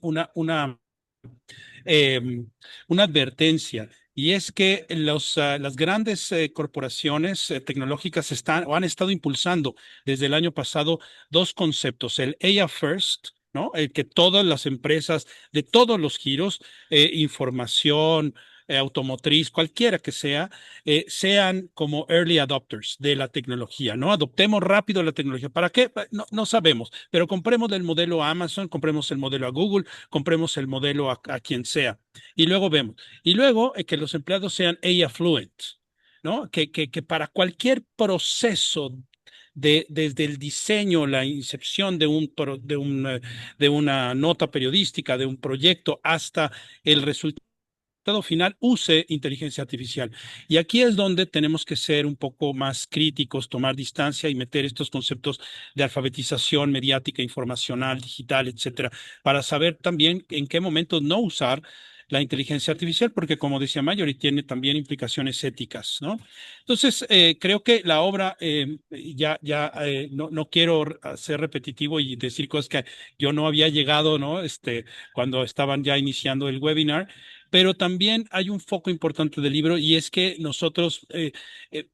eh, una advertencia. Y es que las grandes corporaciones tecnológicas están o han estado impulsando desde el año pasado dos conceptos, el AI First, ¿no? El que todas las empresas de todos los giros, información, automotriz, cualquiera que sea, sean como early adopters de la tecnología, ¿no? Adoptemos rápido la tecnología. ¿Para qué? No sabemos, pero compremos el modelo a Amazon, compremos el modelo a Google, compremos el modelo a quien sea. Y luego vemos. Y luego que los empleados sean AI fluent, ¿no? Que para cualquier proceso desde el diseño, la incepción de una nota periodística, de un proyecto, hasta el resultado final use inteligencia artificial. Y aquí es donde tenemos que ser un poco más críticos, tomar distancia y meter estos conceptos de alfabetización mediática, informacional, digital, etcétera, para saber también en qué momentos no usar la inteligencia artificial, porque como decía Mayori, tiene también implicaciones éticas, ¿no? Entonces, creo que la obra, no quiero ser repetitivo y decir cosas que yo no había llegado, ¿no? Cuando estaban ya iniciando el webinar, pero también hay un foco importante del libro y es que nosotros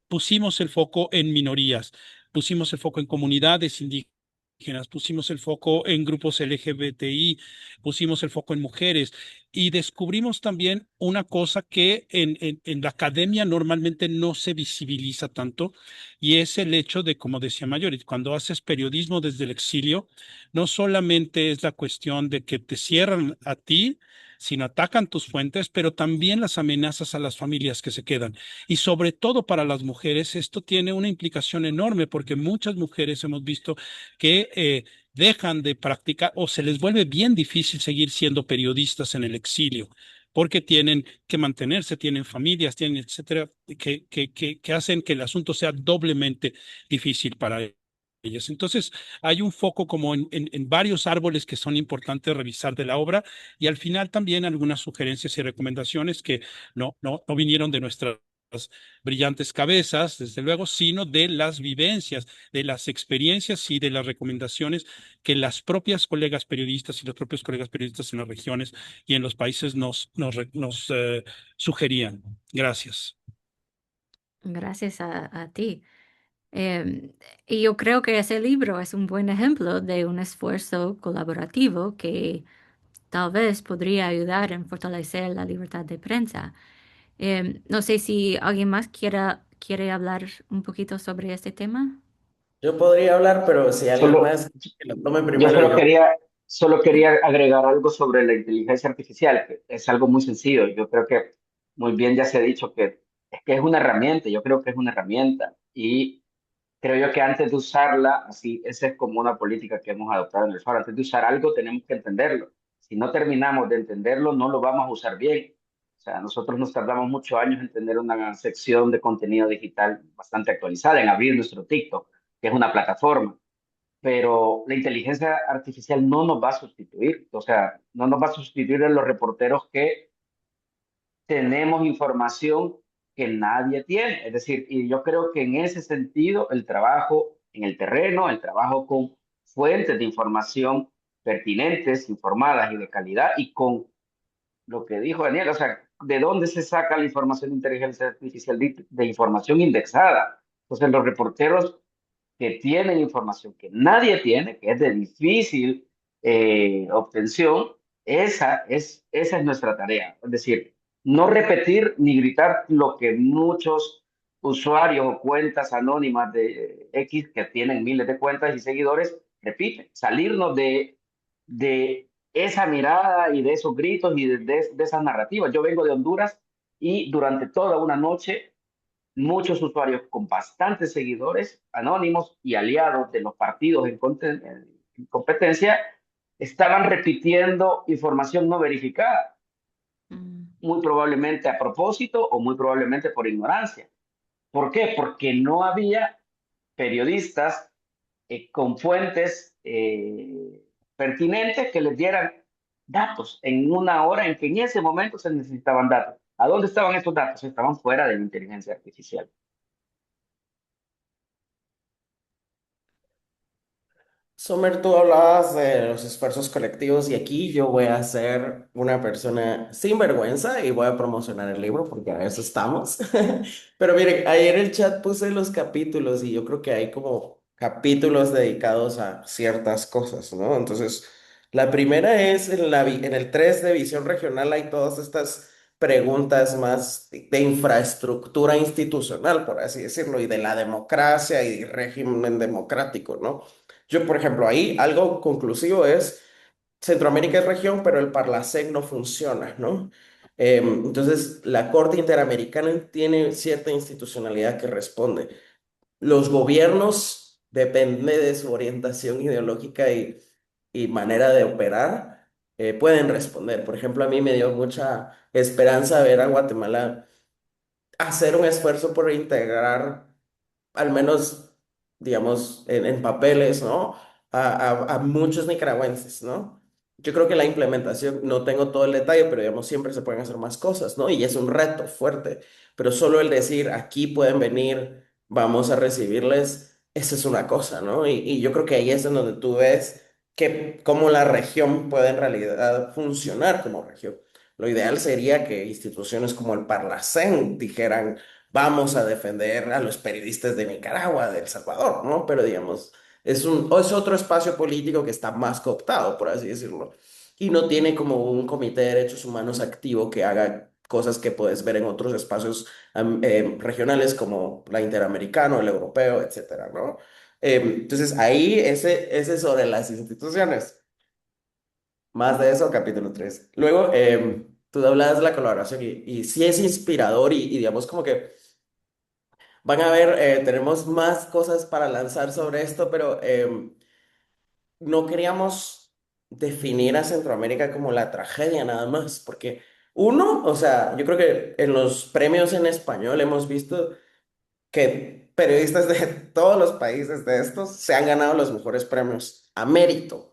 pusimos el foco en minorías, pusimos el foco en comunidades indígenas, pusimos el foco en grupos LGBTI, pusimos el foco en mujeres y descubrimos también una cosa que en la academia normalmente no se visibiliza tanto y es el hecho de, como decía Mayorit, cuando haces periodismo desde el exilio, no solamente es la cuestión de que te cierran a ti, sino atacan tus fuentes, pero también las amenazas a las familias que se quedan. Y sobre todo para las mujeres, esto tiene una implicación enorme porque muchas mujeres hemos visto que dejan de practicar o se les vuelve bien difícil seguir siendo periodistas en el exilio, porque tienen que mantenerse, tienen familias, tienen etcétera, que hacen que el asunto sea doblemente difícil para ellos. Entonces, hay un foco como en varios árboles que son importantes revisar de la obra y al final también algunas sugerencias y recomendaciones que no vinieron de nuestras brillantes cabezas, desde luego, sino de las vivencias, de las experiencias y de las recomendaciones que las propias colegas periodistas y los propios colegas periodistas en las regiones y en los países nos sugerían. Gracias.
Gracias a ti. Em, y yo creo que ese libro es un buen ejemplo de un esfuerzo colaborativo que tal vez podría ayudar en fortalecer la libertad de prensa. No sé si alguien más quiere hablar un poquito sobre este tema.
Yo podría hablar, pero si alguien
Solo,
más que lo tome
yo
primero y yo.
solo quería agregar algo sobre la inteligencia artificial, que es algo muy sencillo. Yo creo que muy bien ya se ha dicho que es una herramienta, yo creo que es una herramienta. Y creo yo que antes de usarla, así, esa es como una política que hemos adoptado en el foro, antes de usar algo tenemos que entenderlo. Si no terminamos de entenderlo, no lo vamos a usar bien. O sea, nosotros nos tardamos muchos años en tener una sección de contenido digital bastante actualizada, en abrir nuestro TikTok, que es una plataforma, pero la inteligencia artificial no nos va a sustituir, o sea, no nos va a sustituir en los reporteros que tenemos información que nadie tiene. Es decir, y yo creo que en ese sentido el trabajo en el terreno, el trabajo con fuentes de información pertinentes, informadas y de calidad, y con lo que dijo Daniel, o sea, ¿de dónde se saca la información de inteligencia artificial de información indexada? Entonces, los reporteros que tienen información que nadie tiene, que es de difícil obtención, esa es nuestra tarea. Es decir, no repetir ni gritar lo que muchos usuarios o cuentas anónimas de X, que tienen miles de cuentas y seguidores, repiten. Salirnos de esa mirada y de esos gritos y de esas narrativas. Yo vengo de Honduras y durante toda una noche muchos usuarios con bastantes seguidores anónimos y aliados de los partidos en competencia estaban repitiendo información no verificada,
Mm,
muy probablemente a propósito o muy probablemente por ignorancia. ¿Por qué? Porque no había periodistas con fuentes pertinentes que les dieran datos en una hora en que en ese momento se necesitaban datos. ¿A dónde estaban esos datos? Estaban fuera de la inteligencia artificial.
Somer, tú hablabas de los esfuerzos colectivos y aquí yo voy a ser una persona sin vergüenza y voy a promocionar el libro porque a eso estamos. Pero miren, ayer en el chat puse los capítulos y yo creo que hay como capítulos dedicados a ciertas cosas, ¿no? Entonces, la primera es en el 3 de visión regional hay todas estas preguntas más de infraestructura institucional, por así decirlo, y de la democracia y régimen democrático, ¿no? Yo, por ejemplo, ahí algo conclusivo es, Centroamérica es región, pero el Parlacén no funciona, ¿no? Entonces, la Corte Interamericana tiene cierta institucionalidad que responde. Los gobiernos, depende de su orientación ideológica y manera de operar, pueden responder. Por ejemplo, a mí me dio mucha esperanza ver a Guatemala hacer un esfuerzo por integrar al menos, digamos, en papeles, ¿no? A muchos nicaragüenses, ¿no? Yo creo que la implementación, no tengo todo el detalle, pero digamos, siempre se pueden hacer más cosas, ¿no? Y es un reto fuerte, pero solo el decir, aquí pueden venir, vamos a recibirles, esa es una cosa, ¿no? Y yo creo que ahí es en donde tú ves que cómo la región puede en realidad funcionar como región. Lo ideal sería que instituciones como el Parlacén dijeran, vamos a defender a los periodistas de Nicaragua, de El Salvador, ¿no? Pero digamos, es otro espacio político que está más cooptado, por así decirlo, y no tiene como un comité de derechos humanos activo que haga cosas que puedes ver en otros espacios regionales como la Interamericano, el europeo, etcétera, ¿no? Entonces ahí ese sobre las instituciones. Más de eso, capítulo 3. Luego, tú hablabas de la colaboración y sí es inspirador y digamos como que van a ver, tenemos más cosas para lanzar sobre esto, pero no queríamos definir a Centroamérica como la tragedia nada más, porque uno, o sea, yo creo que en los premios en español hemos visto que periodistas de todos los países de estos se han ganado los mejores premios a mérito.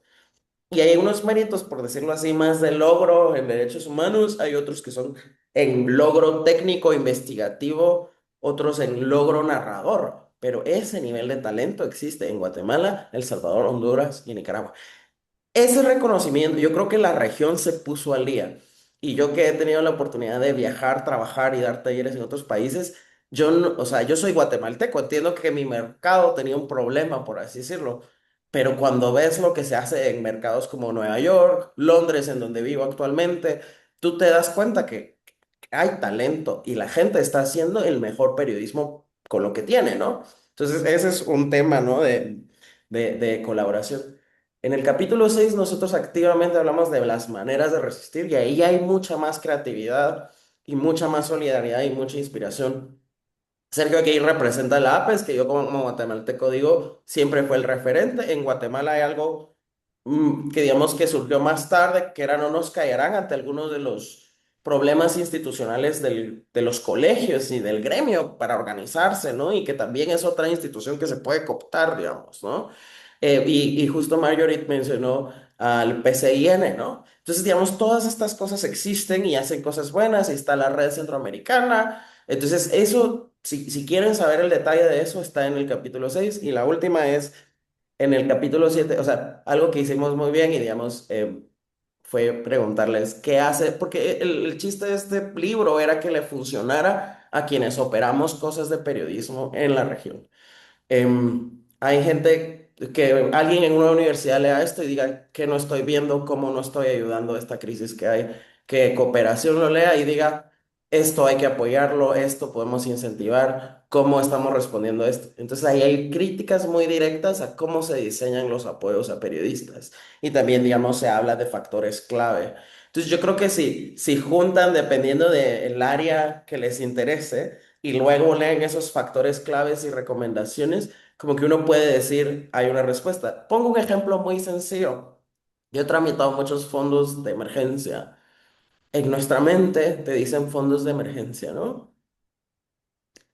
Y hay unos méritos, por decirlo así, más de logro en derechos humanos, hay otros que son en logro técnico, investigativo, otros en logro narrador. Pero ese nivel de talento existe en Guatemala, El Salvador, Honduras y Nicaragua. Ese reconocimiento, yo creo que la región se puso al día. Y yo que he tenido la oportunidad de viajar, trabajar y dar talleres en otros países, yo no, o sea, yo soy guatemalteco, entiendo que mi mercado tenía un problema, por así decirlo, pero cuando ves lo que se hace en mercados como Nueva York, Londres, en donde vivo actualmente, tú te das cuenta que hay talento y la gente está haciendo el mejor periodismo con lo que tiene, ¿no? Entonces, ese es un tema, ¿no? De colaboración. En el capítulo 6 nosotros activamente hablamos de las maneras de resistir y ahí hay mucha más creatividad y mucha más solidaridad y mucha inspiración. Sergio aquí representa la APES, que yo como guatemalteco digo, siempre fue el referente. En Guatemala hay algo que digamos que surgió más tarde, que era no nos callarán ante algunos de los problemas institucionales de los colegios y del gremio para organizarse, ¿no? Y que también es otra institución que se puede cooptar, digamos, ¿no? Y justo Marjorie mencionó al PCIN, ¿no? Entonces, digamos, todas estas cosas existen y hacen cosas buenas. Ahí está la red centroamericana. Entonces, eso, si quieren saber el detalle de eso, está en el capítulo 6. Y la última es en el capítulo 7. O sea, algo que hicimos muy bien y, digamos, fue preguntarles qué hace, porque el chiste de este libro era que le funcionara a quienes operamos cosas de periodismo en la región. Hay gente que alguien en una universidad lea esto y diga que no estoy viendo, cómo no estoy ayudando a esta crisis que hay, que cooperación lo lea y diga esto hay que apoyarlo, esto podemos incentivar, cómo estamos respondiendo a esto. Entonces ahí hay críticas muy directas a cómo se diseñan los apoyos a periodistas y también, digamos, se habla de factores clave. Entonces yo creo que si juntan dependiendo del área que les interese y luego leen esos factores claves y recomendaciones, como que uno puede decir, hay una respuesta. Pongo un ejemplo muy sencillo. Yo he tramitado muchos fondos de emergencia. En nuestra mente te dicen fondos de emergencia, ¿no?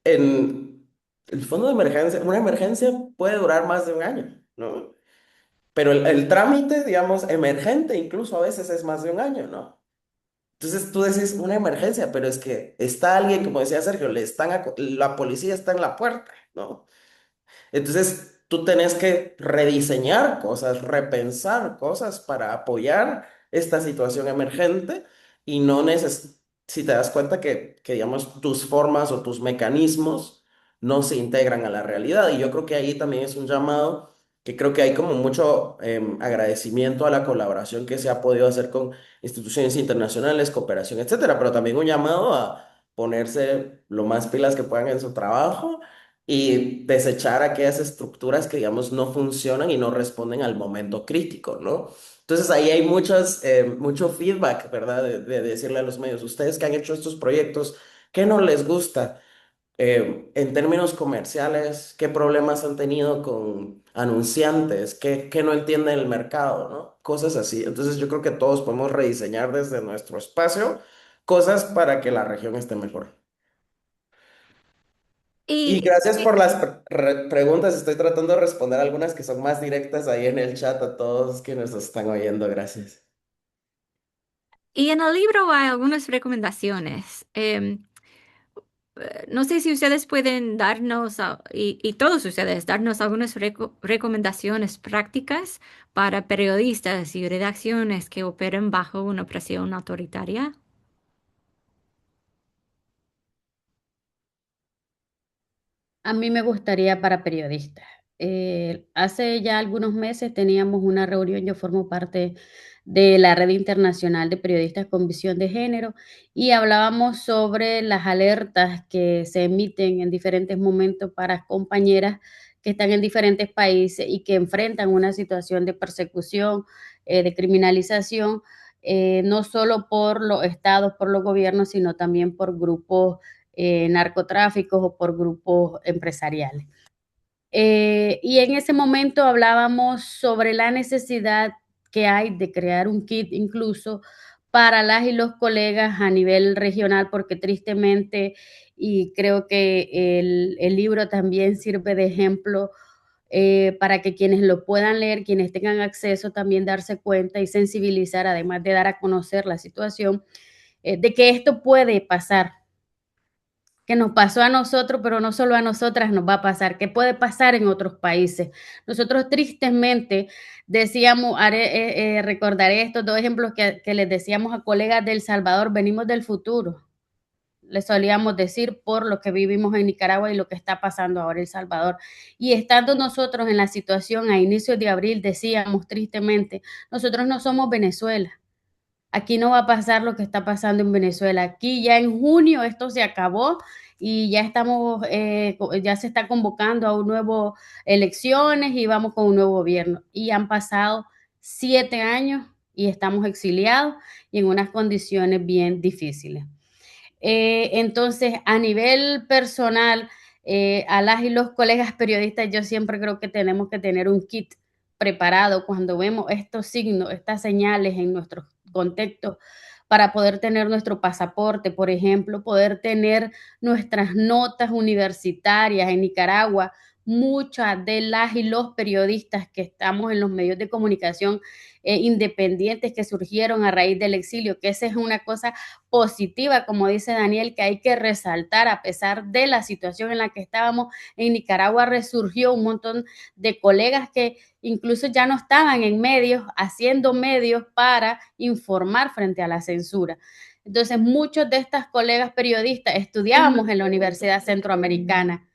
En el fondo de emergencia, una emergencia puede durar más de un año, ¿no? Pero el trámite, digamos, emergente incluso a veces es más de un año, ¿no? Entonces tú decís una emergencia, pero es que está alguien, como decía Sergio, la policía está en la puerta, ¿no? Entonces, tú tenés que rediseñar cosas, repensar cosas para apoyar esta situación emergente y no si te das cuenta digamos, tus formas o tus mecanismos no se integran a la realidad. Y yo creo que ahí también es un llamado, que creo que hay como mucho agradecimiento a la colaboración que se ha podido hacer con instituciones internacionales, cooperación, etcétera, pero también un llamado a ponerse lo más pilas que puedan en su trabajo y desechar aquellas estructuras que, digamos, no funcionan y no responden al momento crítico, ¿no? Entonces ahí hay mucho feedback, ¿verdad? De decirle a los medios, ustedes que han hecho estos proyectos, ¿qué no les gusta? En términos comerciales, ¿qué problemas han tenido con anunciantes? ¿Qué no entienden el mercado, ¿no? Cosas así. Entonces yo creo que todos podemos rediseñar desde nuestro espacio cosas para que la región esté mejor. Y
Y,
gracias por las preguntas. Estoy tratando de responder algunas que son más directas ahí en el chat a todos quienes nos están oyendo. Gracias.
y en el libro hay algunas recomendaciones. No sé si ustedes pueden darnos, y todos ustedes, darnos algunas recomendaciones prácticas para periodistas y redacciones que operen bajo una presión autoritaria.
A mí me gustaría para periodistas. Hace ya algunos meses teníamos una reunión, yo formo parte de la Red Internacional de Periodistas con Visión de Género y hablábamos sobre las alertas que se emiten en diferentes momentos para compañeras que están en diferentes países y que enfrentan una situación de persecución, de criminalización, no solo por los estados, por los gobiernos, sino también por grupos narcotráficos o por grupos empresariales. Y en ese momento hablábamos sobre la necesidad que hay de crear un kit incluso para las y los colegas a nivel regional, porque tristemente, y creo que el libro también sirve de ejemplo para que quienes lo puedan leer, quienes tengan acceso, también darse cuenta y sensibilizar, además de dar a conocer la situación, de que esto puede pasar, que nos pasó a nosotros, pero no solo a nosotras nos va a pasar, que puede pasar en otros países. Nosotros tristemente decíamos, recordaré estos dos ejemplos que les decíamos a colegas de El Salvador, venimos del futuro. Les solíamos decir por lo que vivimos en Nicaragua y lo que está pasando ahora en El Salvador. Y estando nosotros en la situación a inicios de abril, decíamos tristemente, nosotros no somos Venezuela. Aquí no va a pasar lo que está pasando en Venezuela. Aquí ya en junio esto se acabó y ya estamos, ya se está convocando a un nuevo elecciones y vamos con un nuevo gobierno. Y han pasado 7 años y estamos exiliados y en unas condiciones bien difíciles. Entonces, a nivel personal, a las y los colegas periodistas, yo siempre creo que tenemos que tener un kit preparado cuando vemos estos signos, estas señales en nuestros contextos para poder tener nuestro pasaporte, por ejemplo, poder tener nuestras notas universitarias en Nicaragua. Muchas de las y los periodistas que estamos en los medios de comunicación independientes que surgieron a raíz del exilio, que esa es una cosa positiva, como dice Daniel, que hay que resaltar a pesar de la situación en la que estábamos. En Nicaragua resurgió un montón de colegas que incluso ya no estaban en medios, haciendo medios para informar frente a la censura. Entonces, muchos de estas colegas periodistas estudiábamos en la Universidad Centroamericana,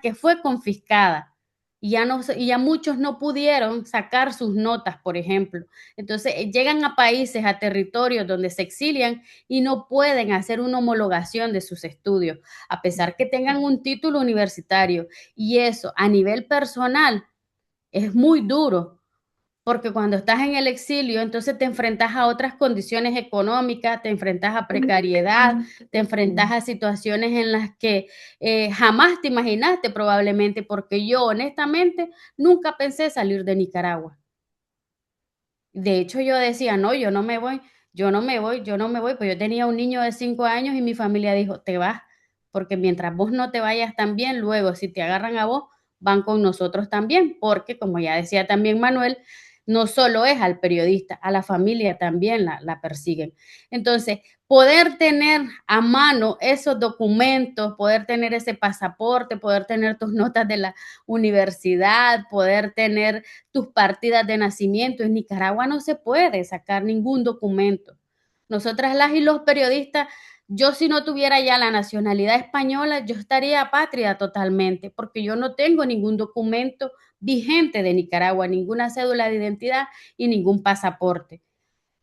que fue confiscada y ya muchos no pudieron sacar sus notas, por ejemplo. Entonces llegan a países, a territorios donde se exilian y no pueden hacer una homologación de sus estudios, a pesar que tengan un título universitario. Y eso a nivel personal es muy duro, porque cuando estás en el exilio, entonces te enfrentas a otras condiciones económicas, te enfrentas a precariedad, te enfrentas a situaciones en las que jamás te imaginaste probablemente, porque yo honestamente nunca pensé salir de Nicaragua. De hecho, yo decía, no, yo no me voy, yo no me voy, yo no me voy, pues yo tenía un niño de 5 años y mi familia dijo, te vas, porque mientras vos no te vayas también, luego si te agarran a vos, van con nosotros también, porque como ya decía también Manuel, no solo es al periodista, a la familia también la persiguen. Entonces, poder tener a mano esos documentos, poder tener ese pasaporte, poder tener tus notas de la universidad, poder tener tus partidas de nacimiento. En Nicaragua no se puede sacar ningún documento. Nosotras las y los periodistas, yo si no tuviera ya la nacionalidad española, yo estaría apátrida totalmente, porque yo no tengo ningún documento vigente de Nicaragua, ninguna cédula de identidad y ningún pasaporte.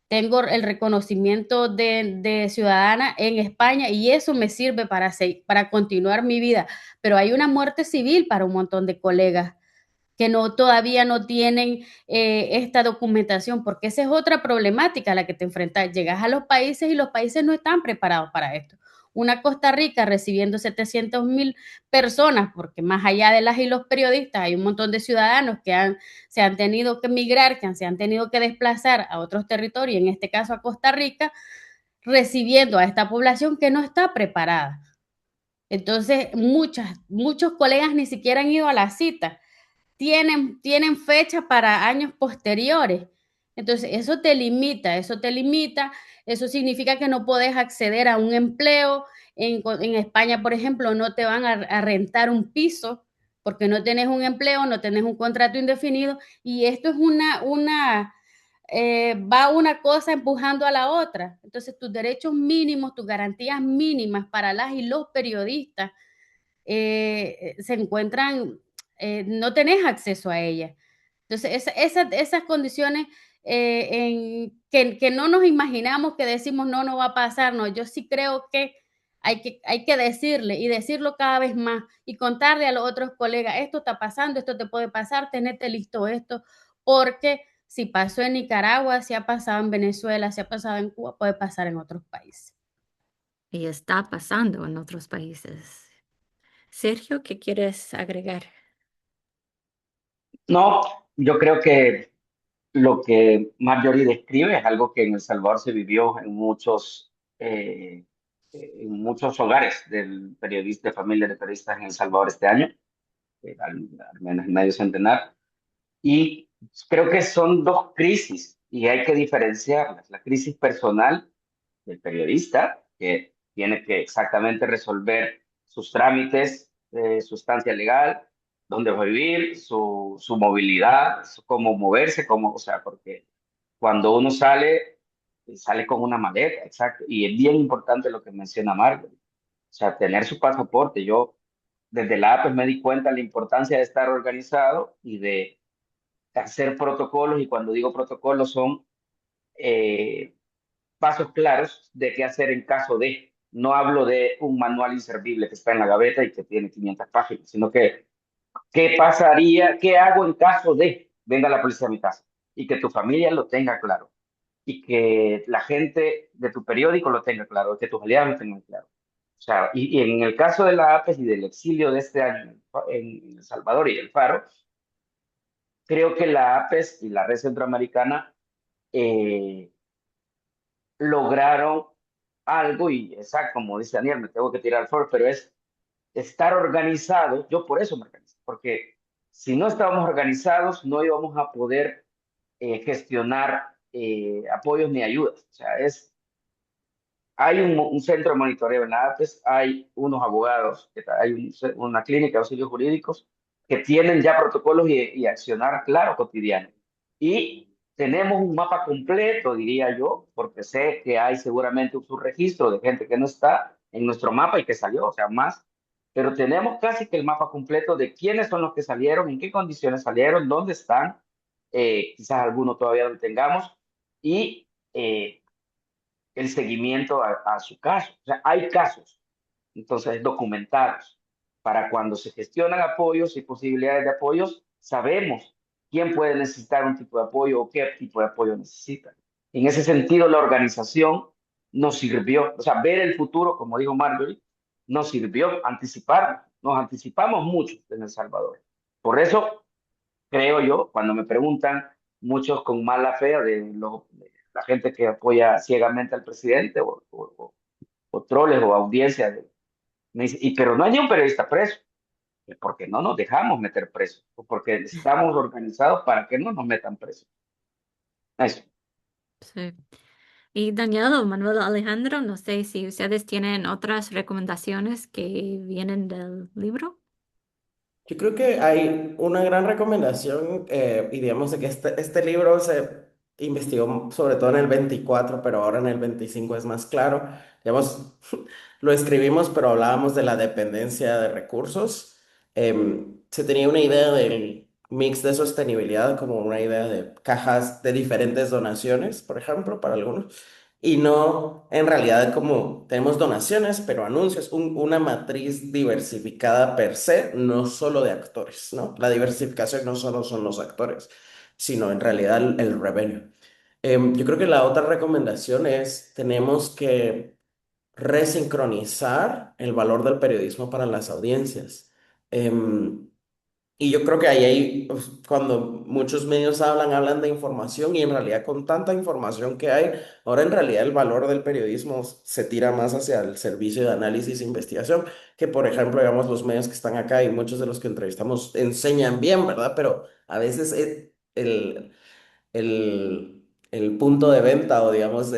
Tengo el reconocimiento de ciudadana en España y eso me sirve para continuar mi vida, pero hay una muerte civil para un montón de colegas que todavía no tienen esta documentación, porque esa es otra problemática a la que te enfrentas. Llegas a los países y los países no están preparados para esto. Una Costa Rica recibiendo 700,000 personas, porque más allá de las y los periodistas, hay un montón de ciudadanos que se han tenido que migrar, se han tenido que desplazar a otros territorios, en este caso a Costa Rica, recibiendo a esta población que no está preparada. Entonces, muchos colegas ni siquiera han ido a la cita, tienen fecha para años posteriores. Entonces, eso significa que no puedes acceder a un empleo. En España, por ejemplo, no te van a rentar un piso porque no tenés un empleo, no tenés un contrato indefinido y esto es va una cosa empujando a la otra. Entonces, tus derechos mínimos, tus garantías mínimas para las y los periodistas se encuentran, no tenés acceso a ellas. Entonces, esas condiciones que no nos imaginamos, que decimos no, no va a pasar, no, yo sí creo que hay que decirle y decirlo cada vez más y contarle a los otros colegas, esto está pasando, esto te puede pasar, tenete listo esto, porque si pasó en Nicaragua, si ha pasado en Venezuela, si ha pasado en Cuba, puede pasar en otros países.
Y está pasando en otros países. Sergio, ¿qué quieres agregar?
No, yo creo que lo que Marjorie describe es algo que en El Salvador se vivió en muchos hogares del periodista, de familias de periodistas en El Salvador este año, al menos medio centenar. Y creo que son dos crisis y hay que diferenciarlas. La crisis personal del periodista, que tiene que exactamente resolver sus trámites, su estancia legal, dónde va a vivir, su movilidad, cómo moverse, cómo, o sea, porque cuando uno sale, sale con una maleta, exacto. Y es bien importante lo que menciona Margaret, o sea, tener su pasaporte. Yo desde la APES me di cuenta de la importancia de estar organizado y de hacer protocolos, y cuando digo protocolos son eh, pasos claros de qué hacer en caso de. No hablo de un manual inservible que está en la gaveta y que tiene 500 páginas, sino que qué pasaría, qué hago en caso de venga la policía a mi casa y que tu familia lo tenga claro y que la gente de tu periódico lo tenga claro, que tus aliados lo tengan claro. O sea, y en el caso de la APES y del exilio de este año en El Salvador y el Faro, creo que la APES y la Red Centroamericana eh, lograron algo, y exacto, como dice Daniel, me tengo que tirar fuera, pero es estar organizado. Yo por eso me organizo, porque si no estábamos organizados no íbamos a poder gestionar apoyos ni ayudas. O sea, hay un centro de monitoreo en la APES, hay unos abogados, hay una clínica de auxilios jurídicos que tienen ya protocolos y accionar claro cotidiano. Y tenemos un mapa completo, diría yo, porque sé que hay seguramente un subregistro de gente que no está en nuestro mapa y que salió, o sea, más, pero tenemos casi que el mapa completo de quiénes son los que salieron, en qué condiciones salieron, dónde están, quizás alguno todavía lo tengamos, y el seguimiento a su caso. O sea, hay casos, entonces documentados. Para cuando se gestionan apoyos y posibilidades de apoyos, sabemos quién puede necesitar un tipo de apoyo o qué tipo de apoyo necesita. En ese sentido, la organización nos sirvió, o sea, ver el futuro, como dijo Marjorie, nos sirvió anticipar, nos anticipamos mucho en El Salvador. Por eso creo yo, cuando me preguntan muchos con mala fe de la gente que apoya ciegamente al presidente o troles o audiencia, me dice, pero no hay ni un periodista preso, porque no nos dejamos meter presos, o porque estamos organizados para que no nos metan presos. Eso.
Sí. Y Daniel o Manuel Alejandro, no sé si ustedes tienen otras recomendaciones que vienen del libro.
Yo creo que hay una gran recomendación y digamos de que este libro se investigó sobre todo en el 24, pero ahora en el 25 es más claro. Digamos, lo escribimos, pero hablábamos de la dependencia de recursos. Se tenía una idea del mix de sostenibilidad como una idea de cajas de diferentes donaciones, por ejemplo, para algunos. Y no, en realidad, como tenemos donaciones, pero anuncios, una matriz diversificada per se, no solo de actores, ¿no? La diversificación no solo son los actores, sino en realidad el revenue. Yo creo que la otra recomendación es, tenemos que resincronizar el valor del periodismo para las audiencias. Em, y yo creo que ahí hay, pues, cuando muchos medios hablan de información y en realidad con tanta información que hay, ahora en realidad el valor del periodismo se tira más hacia el servicio de análisis e investigación, que por ejemplo, digamos, los medios que están acá y muchos de los que entrevistamos enseñan bien, ¿verdad? Pero a veces el punto de venta o digamos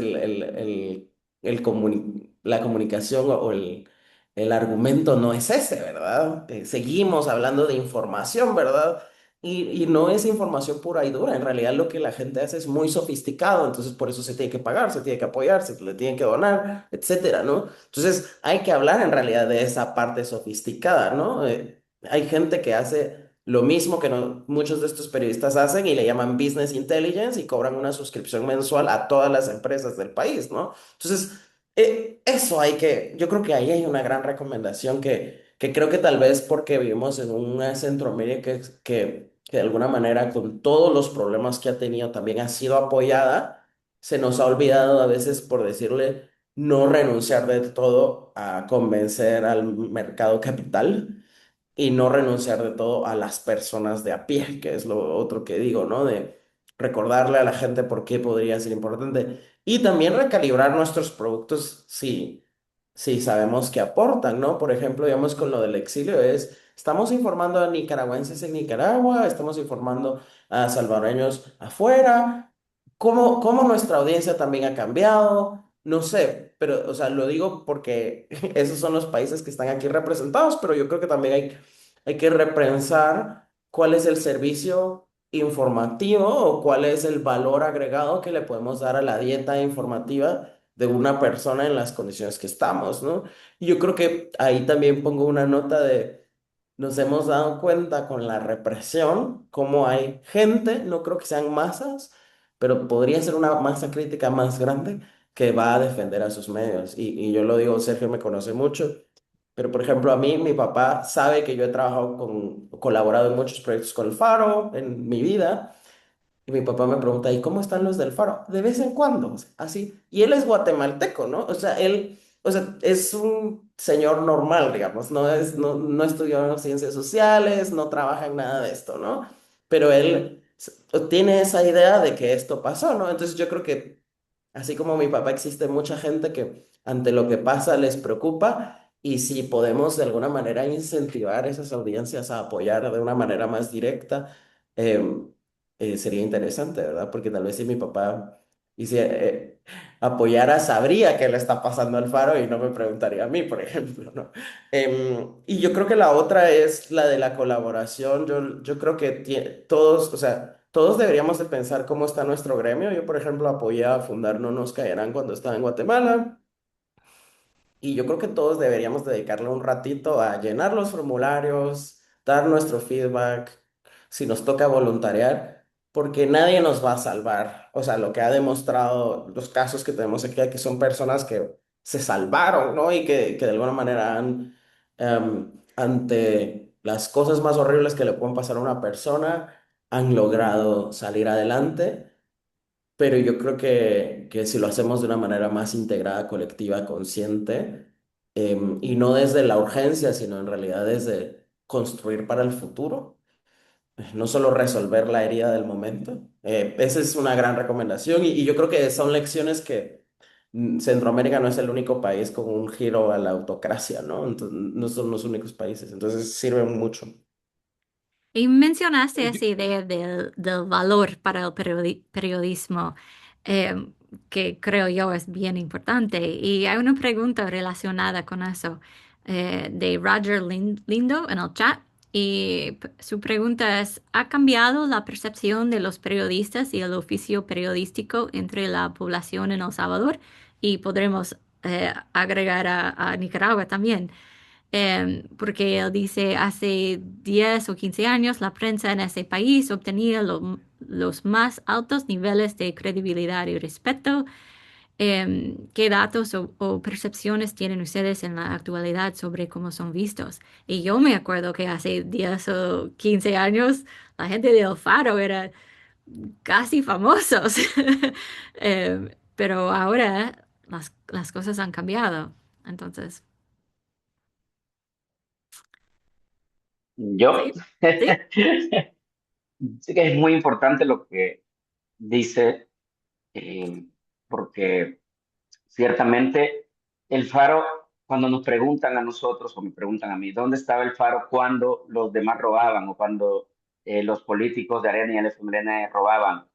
la comunicación o el argumento no es ese, ¿verdad? Seguimos hablando de información, ¿verdad? Y no es información pura y dura, en realidad lo que la gente hace es muy sofisticado, entonces por eso se tiene que pagar, se tiene que apoyar, se le tiene que donar, etcétera, ¿no? Entonces hay que hablar en realidad de esa parte sofisticada, ¿no? Hay gente que hace lo mismo que muchos de estos periodistas hacen y le llaman business intelligence y cobran una suscripción mensual a todas las empresas del país, ¿no? Entonces, eso yo creo que ahí hay una gran recomendación que creo que tal vez porque vivimos en una Centroamérica que de alguna manera con todos los problemas que ha tenido también ha sido apoyada, se nos ha olvidado a veces por decirle no renunciar del todo a convencer al mercado capital y no renunciar de todo a las personas de a pie, que es lo otro que digo, ¿no? De recordarle a la gente por qué podría ser importante y también recalibrar nuestros productos si sabemos que aportan, ¿no? Por ejemplo, digamos con lo del exilio estamos informando a nicaragüenses en Nicaragua, estamos informando a salvadoreños afuera, cómo nuestra audiencia también ha cambiado. No sé, pero, o sea, lo digo porque esos son los países que están aquí representados, pero yo creo que también hay que repensar cuál es el servicio informativo o cuál es el valor agregado que le podemos dar a la dieta informativa de una persona en las condiciones que estamos, ¿no? Y yo creo que ahí también pongo una nota nos hemos dado cuenta con la represión, cómo hay gente, no creo que sean masas, pero podría ser una masa crítica más grande que va a defender a sus medios. Y yo lo digo, Sergio me conoce mucho, pero por ejemplo a mí, mi papá sabe que yo he trabajado colaborado en muchos proyectos con el Faro en mi vida. Y mi papá me pregunta, ¿y cómo están los del Faro? De vez en cuando, o sea, así. Y él es guatemalteco, ¿no? O sea, es un señor normal, digamos, no estudió ciencias sociales, no trabaja en nada de esto, ¿no? Pero tiene esa idea de que esto pasó, ¿no? Entonces yo creo que así como mi papá, existe mucha gente que ante lo que pasa les preocupa y si podemos de alguna manera incentivar esas audiencias a apoyar de una manera más directa, em, sería interesante, ¿verdad? Porque tal vez si mi papá apoyara, sabría qué le está pasando al Faro y no me preguntaría a mí, por ejemplo, ¿no? Y yo creo que la otra es la de la colaboración. Yo creo que todos, o sea, todos deberíamos de pensar cómo está nuestro gremio. Yo, por ejemplo, apoyé a fundar No Nos Caerán cuando estaba en Guatemala. Y yo creo que todos deberíamos dedicarle un ratito a llenar los formularios, dar nuestro feedback, si nos toca voluntariar, porque nadie nos va a salvar. O sea, lo que ha demostrado los casos que tenemos aquí, que son personas que se salvaron, ¿no? Y que de alguna manera ante las cosas más horribles que le pueden pasar a una persona, han logrado salir adelante. Pero yo creo que si lo hacemos de una manera más integrada, colectiva, consciente, y no desde la urgencia, sino en realidad desde construir para el futuro, no solo resolver la herida del momento. Esa es una gran recomendación y yo creo que son lecciones que Centroamérica no es el único país con un giro a la autocracia, ¿no? Entonces, no son los únicos países, entonces sirven mucho.
Y mencionaste esa idea del valor para el periodismo, eh, que creo yo es bien importante. Y hay una pregunta relacionada con eso, de Roger Lindo en el chat. Y su pregunta es, ¿ha cambiado la percepción de los periodistas y el oficio periodístico entre la población en El Salvador? Y podremos agregar a Nicaragua también. Porque él dice, hace 10 o 15 años la prensa en ese país obtenía los más altos niveles de credibilidad y respeto. ¿Qué datos o percepciones tienen ustedes en la actualidad sobre cómo son vistos? Y yo me acuerdo que hace 10 o 15 años la gente de El Faro era casi famosos. Pero ahora las cosas han cambiado. Entonces,
Yo
sí, sí.
sí que es muy importante lo que dice, eh, porque ciertamente el faro, cuando nos preguntan a nosotros o me preguntan a mí, ¿dónde estaba el faro cuando los demás robaban o cuando los políticos de Arena y el FMLN robaban?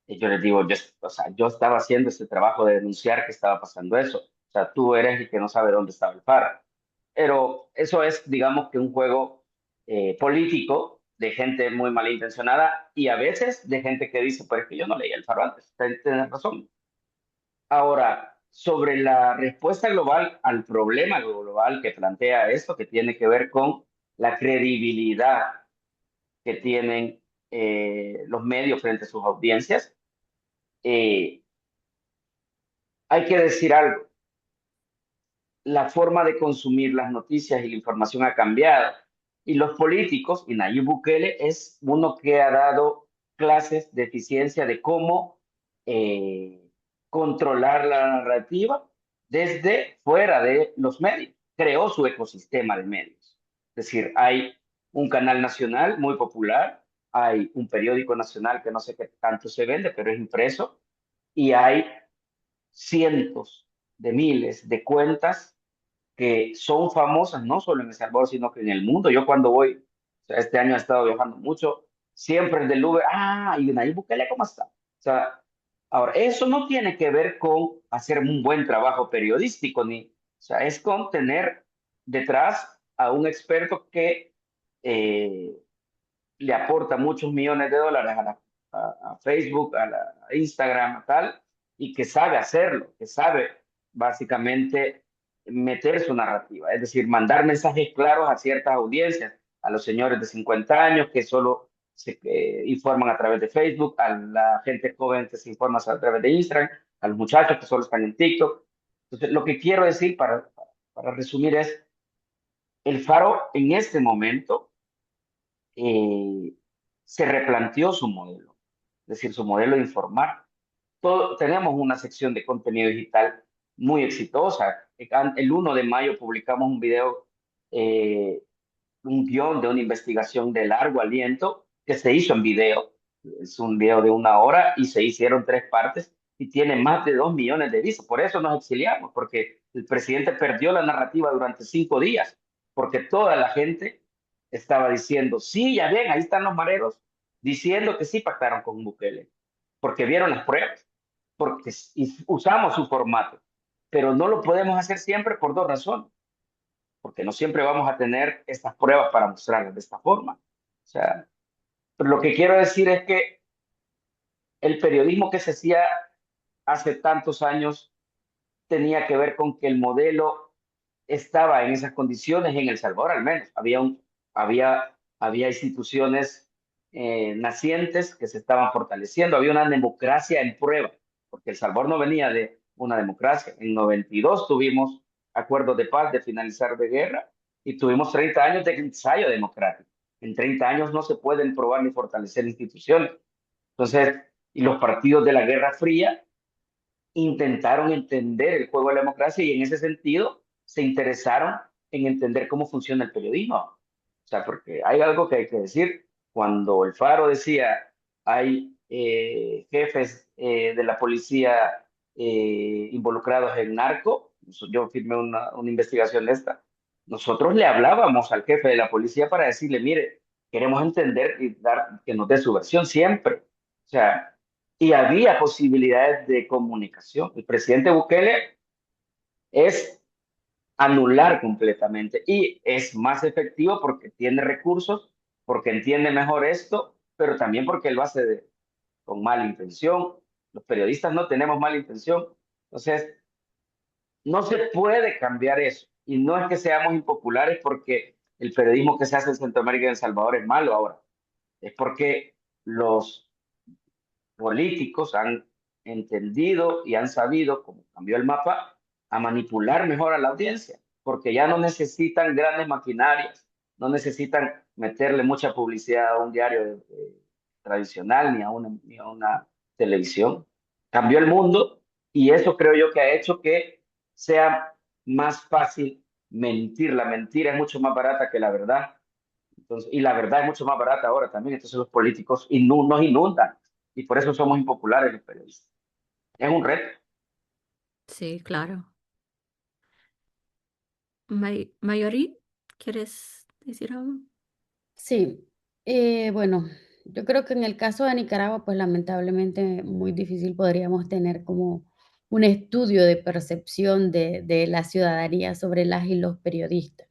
Y yo les digo, o sea, yo estaba haciendo este trabajo de denunciar que estaba pasando eso. O sea, tú eres el que no sabe dónde estaba el faro. Pero eso es, digamos que un juego político de gente muy malintencionada y a veces de gente que dice, pues es que yo no leía el faro antes. Tienes razón. Ahora, sobre la respuesta global al problema global que plantea esto, que tiene que ver con la credibilidad que tienen los medios frente a sus audiencias, eh, hay que decir algo. La forma de consumir las noticias y la información ha cambiado. Y los políticos, y Nayib Bukele es uno que ha dado clases de eficiencia de cómo eh, controlar la narrativa desde fuera de los medios. Creó su ecosistema de medios. Es decir, hay un canal nacional muy popular, hay un periódico nacional que no sé qué tanto se vende, pero es impreso, y hay cientos de miles de cuentas que son famosas no solo en El Salvador, sino que en el mundo. Yo cuando voy, o sea, este año he estado viajando mucho, siempre el del Uber, y Nayib Bukele, ¿cómo está? O sea, ahora, eso no tiene que ver con hacer un buen trabajo periodístico, o sea, es con tener detrás a un experto que eh, le aporta muchos millones de dólares a Facebook, a Instagram, a tal, y que sabe hacerlo, que sabe básicamente meter su narrativa, es decir, mandar mensajes claros a ciertas audiencias, a los señores de 50 años que solo se informan a través de Facebook, a la gente joven que se informa a través de Instagram, a los muchachos que solo están en TikTok. Entonces, lo que quiero decir para resumir es, el Faro en este momento eh, se replanteó su modelo, es decir, su modelo de informar. Tenemos una sección de contenido digital muy exitosa. El 1 de mayo publicamos un video, un guión de una investigación de largo aliento que se hizo en video. Es un video de 1 hora y se hicieron 3 partes y tiene más de 2 millones de vistas. Por eso nos exiliamos, porque el presidente perdió la narrativa durante 5 días, porque toda la gente estaba diciendo, sí, ya ven, ahí están los mareros, diciendo que sí pactaron con Bukele, porque vieron las pruebas, porque usamos su formato, pero no lo podemos hacer siempre por 2 razones, porque no siempre vamos a tener estas pruebas para mostrarlas de esta forma. O sea, pero lo que quiero decir es que el periodismo que se hacía hace tantos años tenía que ver con que el modelo estaba en esas condiciones en El Salvador al menos. Había instituciones nacientes que se estaban fortaleciendo, había una democracia en prueba, porque El Salvador no venía de una democracia. En 92 tuvimos acuerdos de paz de finalizar de guerra y tuvimos 30 años de ensayo democrático. En 30 años no se pueden probar ni fortalecer instituciones. Entonces, y los partidos de la Guerra Fría intentaron entender el juego de la democracia y en ese sentido se interesaron en entender cómo funciona el periodismo. O sea, porque hay algo que hay que decir. Cuando el Faro decía, hay jefes de la policía involucrados en narco, yo firmé una investigación de esta, nosotros le hablábamos al jefe de la policía para decirle, mire, queremos entender y dar que nos dé su versión siempre. O sea, y había posibilidades de comunicación. El presidente Bukele es anular completamente y es más efectivo porque tiene recursos, porque entiende mejor esto, pero también porque lo hace con mala intención. Los periodistas no tenemos mala intención. Entonces, no se puede cambiar eso. Y no es que seamos impopulares porque el periodismo que se hace en Centroamérica y en El Salvador es malo ahora. Es porque los políticos han entendido y han sabido, como cambió el mapa, a manipular mejor a la audiencia, porque ya no necesitan grandes maquinarias, no necesitan meterle mucha publicidad a un diario tradicional ni a una televisión. Cambió el mundo y eso creo yo que ha hecho que sea más fácil mentir. La mentira es mucho más barata que la verdad. Entonces, y la verdad es mucho más barata ahora también. Entonces los políticos nos inundan y por eso somos impopulares los periodistas. Es un reto.
Sí, claro. Mayori, ¿quieres decir algo?
Sí, bueno, yo creo que en el caso de Nicaragua, pues lamentablemente muy difícil podríamos tener como un estudio de percepción de la ciudadanía sobre las y los periodistas.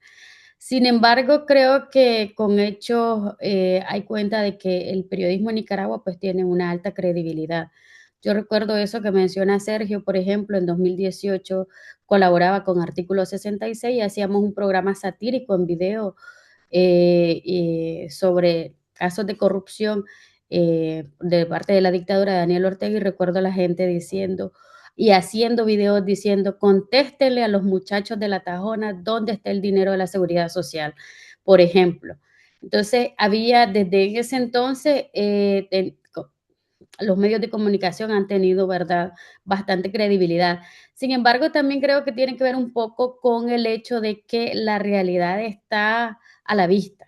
Sin embargo, creo que con hechos hay cuenta de que el periodismo en Nicaragua pues tiene una alta credibilidad. Yo recuerdo eso que menciona Sergio, por ejemplo, en 2018 colaboraba con Artículo 66 y hacíamos un programa satírico en video sobre casos de corrupción de parte de la dictadura de Daniel Ortega y recuerdo a la gente diciendo y haciendo videos diciendo, contéstenle a los muchachos de la Tajona dónde está el dinero de la seguridad social, por ejemplo. Entonces, había desde ese entonces, los medios de comunicación han tenido, ¿verdad?, bastante credibilidad. Sin embargo, también creo que tiene que ver un poco con el hecho de que la realidad está a la vista.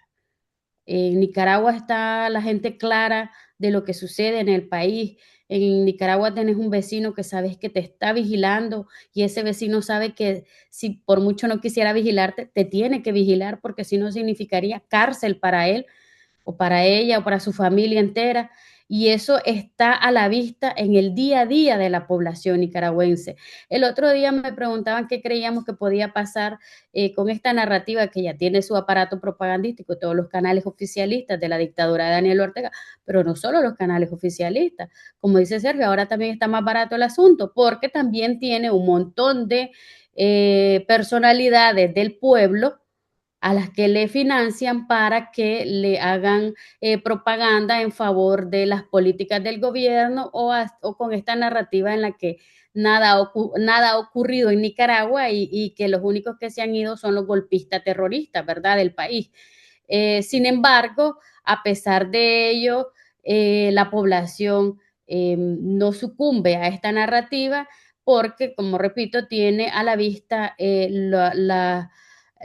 En Nicaragua está la gente clara de lo que sucede en el país. En Nicaragua tenés un vecino que sabes que te está vigilando y ese vecino sabe que si por mucho no quisiera vigilarte, te tiene que vigilar porque si no significaría cárcel para él o para ella o para su familia entera. Y eso está a la vista en el día a día de la población nicaragüense. El otro día me preguntaban qué creíamos que podía pasar con esta narrativa que ya tiene su aparato propagandístico, todos los canales oficialistas de la dictadura de Daniel Ortega, pero no solo los canales oficialistas. Como dice Sergio, ahora también está más barato el asunto porque también tiene un montón de personalidades del pueblo a las que le financian para que le hagan propaganda en favor de las políticas del gobierno o con esta narrativa en la que nada ha ocurrido en Nicaragua y que los únicos que se han ido son los golpistas terroristas, ¿verdad?, del país. Sin embargo, a pesar de ello, la población no sucumbe a esta narrativa porque, como repito, tiene a la vista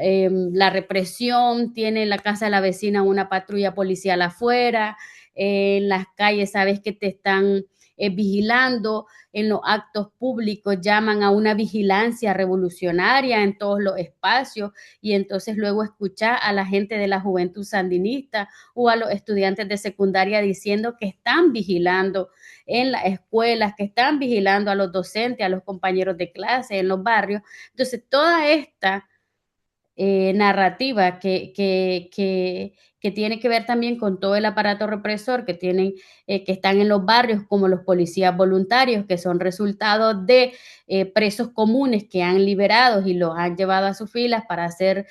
la represión, tiene en la casa de la vecina una patrulla policial afuera, en las calles sabes que te están vigilando, en los actos públicos llaman a una vigilancia revolucionaria en todos los espacios y entonces luego escuchar a la gente de la juventud sandinista o a los estudiantes de secundaria diciendo que están vigilando en las escuelas, que están vigilando a los docentes, a los compañeros de clase en los barrios. Entonces, toda esta narrativa que tiene que ver también con todo el aparato represor que están en los barrios, como los policías voluntarios, que son resultados de presos comunes que han liberado y los han llevado a sus filas para ser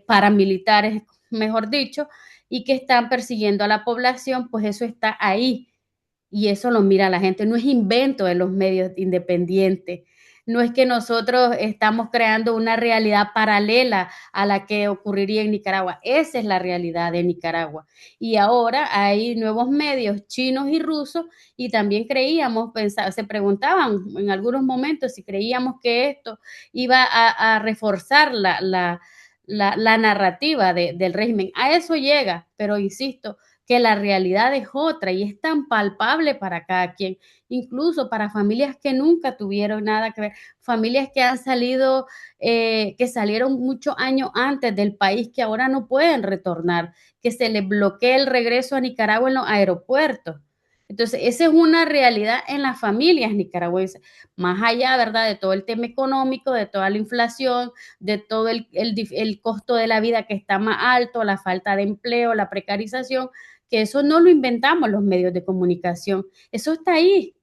paramilitares, mejor dicho, y que están persiguiendo a la población, pues eso está ahí y eso lo mira la gente, no es invento de los medios independientes. No es que nosotros estamos creando una realidad paralela a la que ocurriría en Nicaragua. Esa es la realidad de Nicaragua. Y ahora hay nuevos medios chinos y rusos y también se preguntaban en algunos momentos si creíamos que esto iba a reforzar la narrativa del régimen. A eso llega, pero insisto, que la realidad es otra y es tan palpable para cada quien, incluso para familias que nunca tuvieron nada que ver, familias que han salido, que salieron muchos años antes del país, que ahora no pueden retornar, que se les bloquea el regreso a Nicaragua en los aeropuertos. Entonces, esa es una realidad en las familias nicaragüenses, más allá, ¿verdad?, de todo el tema económico, de toda la inflación, de todo el costo de la vida que está más alto, la falta de empleo, la precarización, que eso no lo inventamos los medios de comunicación, eso está ahí,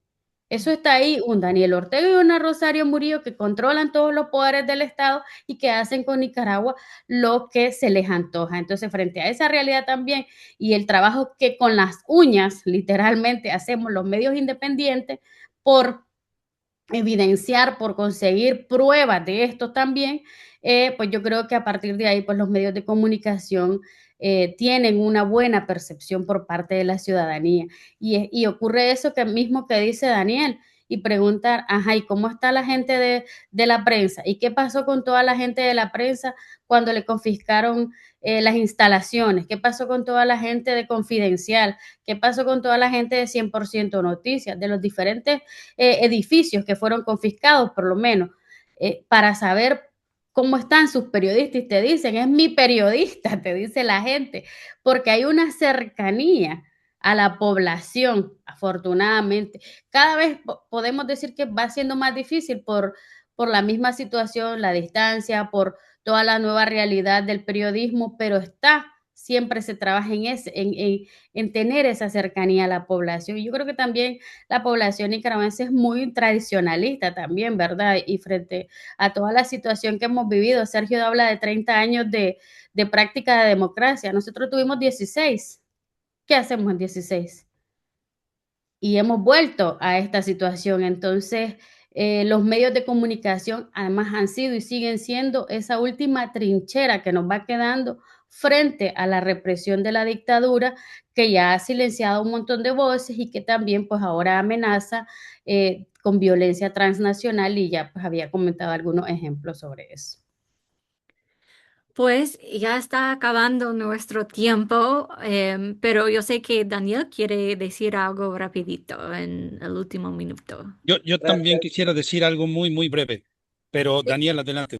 un Daniel Ortega y una Rosario Murillo que controlan todos los poderes del Estado y que hacen con Nicaragua lo que se les antoja. Entonces, frente a esa realidad también y el trabajo que con las uñas, literalmente, hacemos los medios independientes por evidenciar, por conseguir pruebas de esto también, pues yo creo que a partir de ahí, pues los medios de comunicación tienen una buena percepción por parte de la ciudadanía. Y ocurre eso que mismo que dice Daniel, y preguntar, ajá, ¿y cómo está la gente de la prensa? ¿Y qué pasó con toda la gente de la prensa cuando le confiscaron las instalaciones? ¿Qué pasó con toda la gente de Confidencial? ¿Qué pasó con toda la gente de 100% Noticias? De los diferentes edificios que fueron confiscados, por lo menos, para saber cómo están sus periodistas y te dicen, es mi periodista, te dice la gente, porque hay una cercanía a la población, afortunadamente. Cada vez podemos decir que va siendo más difícil por la misma situación, la distancia, por toda la nueva realidad del periodismo, pero siempre se trabaja en tener esa cercanía a la población. Y yo creo que también la población nicaragüense es muy tradicionalista también, ¿verdad? Y frente a toda la situación que hemos vivido, Sergio habla de 30 años de práctica de democracia. Nosotros tuvimos 16. ¿Qué hacemos en 16? Y hemos vuelto a esta situación. Entonces, los medios de comunicación además han sido y siguen siendo esa última trinchera que nos va quedando frente a la represión de la dictadura que ya ha silenciado un montón de voces y que también pues ahora amenaza con violencia transnacional y ya pues había comentado algunos ejemplos sobre eso.
Pues ya está acabando nuestro tiempo, pero yo sé que Daniel quiere decir algo rapidito en el último minuto.
Yo también
Gracias.
quisiera decir algo muy, muy breve, pero Daniel, adelante.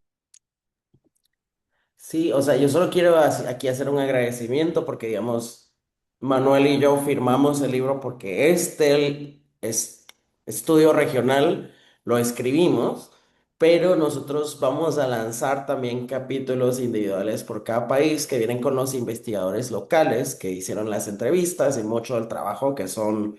Sí, o sea, yo solo quiero aquí hacer un agradecimiento porque, digamos, Manuel y yo firmamos el libro porque estudio regional lo escribimos, pero nosotros vamos a lanzar también capítulos individuales por cada país que vienen con los investigadores locales que hicieron las entrevistas y mucho del trabajo que son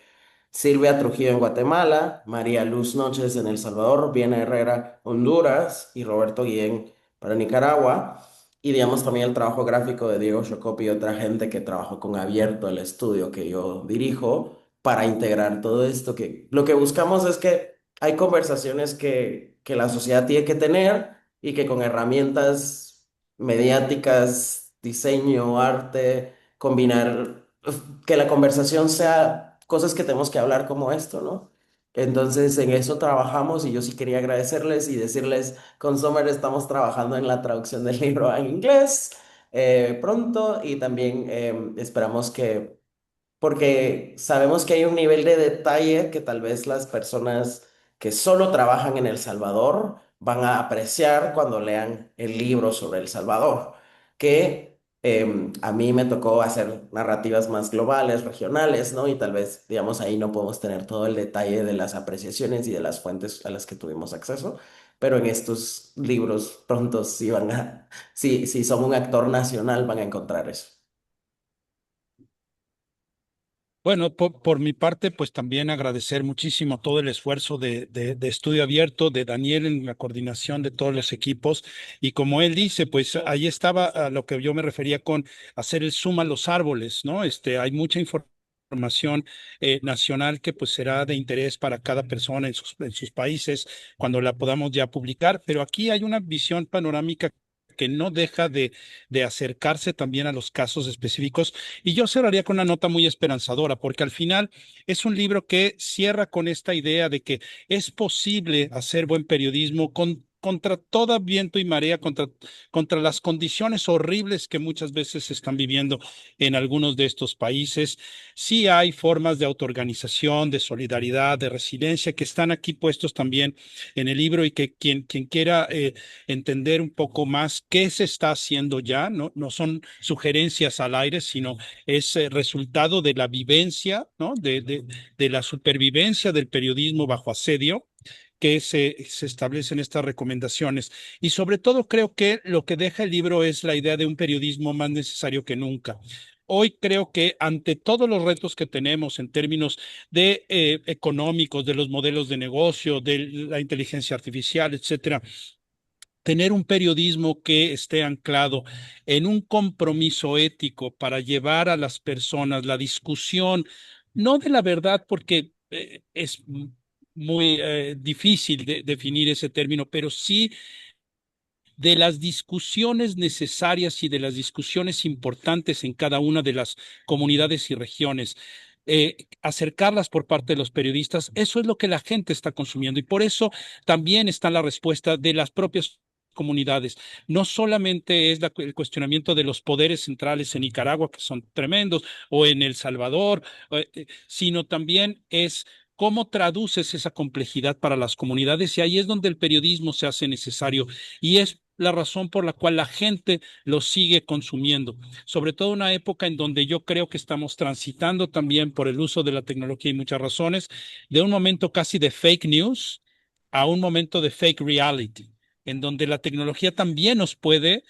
Silvia Trujillo en Guatemala, María Luz Noches en El Salvador, Viena Herrera, Honduras y Roberto Guillén para Nicaragua. Y digamos también el trabajo gráfico de Diego Shocopi y otra gente que trabajó con Abierto, el estudio que yo dirijo, para integrar todo esto. Que lo que buscamos es que hay conversaciones que la sociedad tiene que tener y que con herramientas mediáticas, diseño, arte, combinar, que la conversación sea cosas que tenemos que hablar como esto, ¿no? Entonces en eso trabajamos y yo sí quería agradecerles y decirles con Sommer estamos trabajando en la traducción del libro en inglés pronto y también esperamos que porque sabemos que hay un nivel de detalle que tal vez las personas que solo trabajan en El Salvador van a apreciar cuando lean el libro sobre El Salvador, que a mí me tocó hacer narrativas más globales, regionales, ¿no? Y tal vez, digamos, ahí no podemos tener todo el detalle de las apreciaciones y de las fuentes a las que tuvimos acceso, pero en estos libros pronto sí si son un actor nacional, van a encontrar eso.
Bueno, por mi parte, pues también agradecer muchísimo todo el esfuerzo de Estudio Abierto, de Daniel en la coordinación de todos los equipos. Y como él dice, pues ahí estaba a lo que yo me refería con hacer el suma a los árboles, ¿no? Hay mucha información nacional que pues será de interés para cada persona en sus países cuando la podamos ya publicar, pero aquí hay una visión panorámica que no deja de acercarse también a los casos específicos y yo cerraría con una nota muy esperanzadora, porque al final es un libro que cierra con esta idea de que es posible hacer buen periodismo contra todo viento y marea, contra las condiciones horribles que muchas veces se están viviendo en algunos de estos países. Sí hay formas de autoorganización, de solidaridad, de resiliencia que están aquí puestos también en el libro y que quien quiera entender un poco más qué se está haciendo ya, no son sugerencias al aire, sino es resultado de la vivencia, ¿no? De la supervivencia del periodismo bajo asedio que se establecen estas recomendaciones. Y sobre todo creo que lo que deja el libro es la idea de un periodismo más necesario que nunca. Hoy creo que ante todos los retos que tenemos en términos de económicos, de los modelos de negocio, de la inteligencia artificial, etcétera, tener un periodismo que esté anclado en un compromiso ético para llevar a las personas la discusión, no de la verdad, porque es muy difícil definir ese término, pero sí de las discusiones necesarias y de las discusiones importantes en cada una de las comunidades y regiones. Acercarlas por parte de los periodistas, eso es lo que la gente está consumiendo y por eso también está la respuesta de las propias comunidades. No solamente es el cuestionamiento de los poderes centrales en Nicaragua, que son tremendos, o en El Salvador, sino también es cómo traduces esa complejidad para las comunidades y ahí es donde el periodismo se hace necesario y es la razón por la cual la gente lo sigue consumiendo, sobre todo en una época en donde yo creo que estamos transitando también por el uso de la tecnología y muchas razones, de un momento casi de fake news a un momento de fake reality, en donde la tecnología también nos puede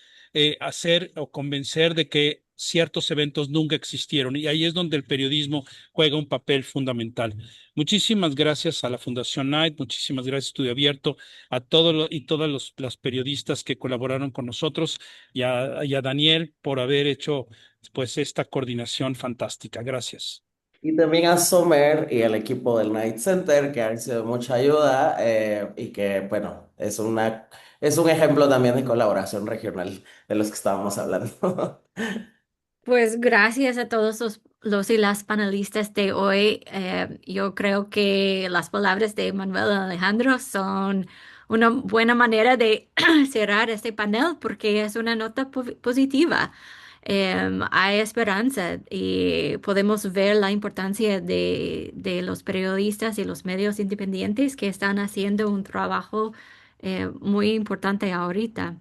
hacer o convencer de que ciertos eventos nunca existieron. Y ahí es donde el periodismo juega un papel fundamental. Muchísimas gracias a la Fundación Knight, muchísimas gracias Estudio Abierto, a todos y todas las periodistas que colaboraron con nosotros y a Daniel por haber hecho pues esta coordinación fantástica. Gracias.
Y también a Sommer y al equipo del Night Center que han sido de mucha ayuda y que, bueno, es un ejemplo también de colaboración regional de los que estábamos hablando.
Pues gracias a todos los y las panelistas de hoy. Yo creo que las palabras de Manuel Alejandro son una buena manera de cerrar este panel porque es una nota positiva. Hay esperanza y podemos ver la importancia de los periodistas y los medios independientes que están haciendo un trabajo muy importante ahorita.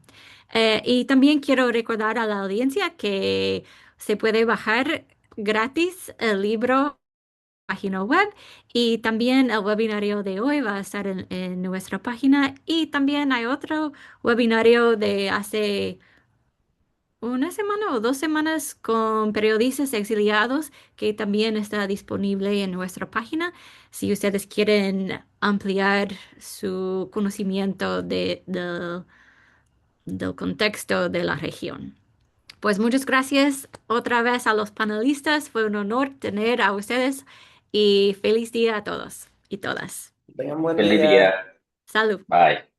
Y también quiero recordar a la audiencia que se puede bajar gratis el libro página web y también el webinario de hoy va a estar en nuestra página y también hay otro webinario de hace una semana o 2 semanas con periodistas exiliados que también está disponible en nuestra página si ustedes quieren ampliar su conocimiento del contexto de la región. Pues muchas gracias otra vez a los panelistas. Fue un honor tener a ustedes y feliz día a todos y todas.
Tengan buen
Feliz
día.
día.
Salud.
Bye.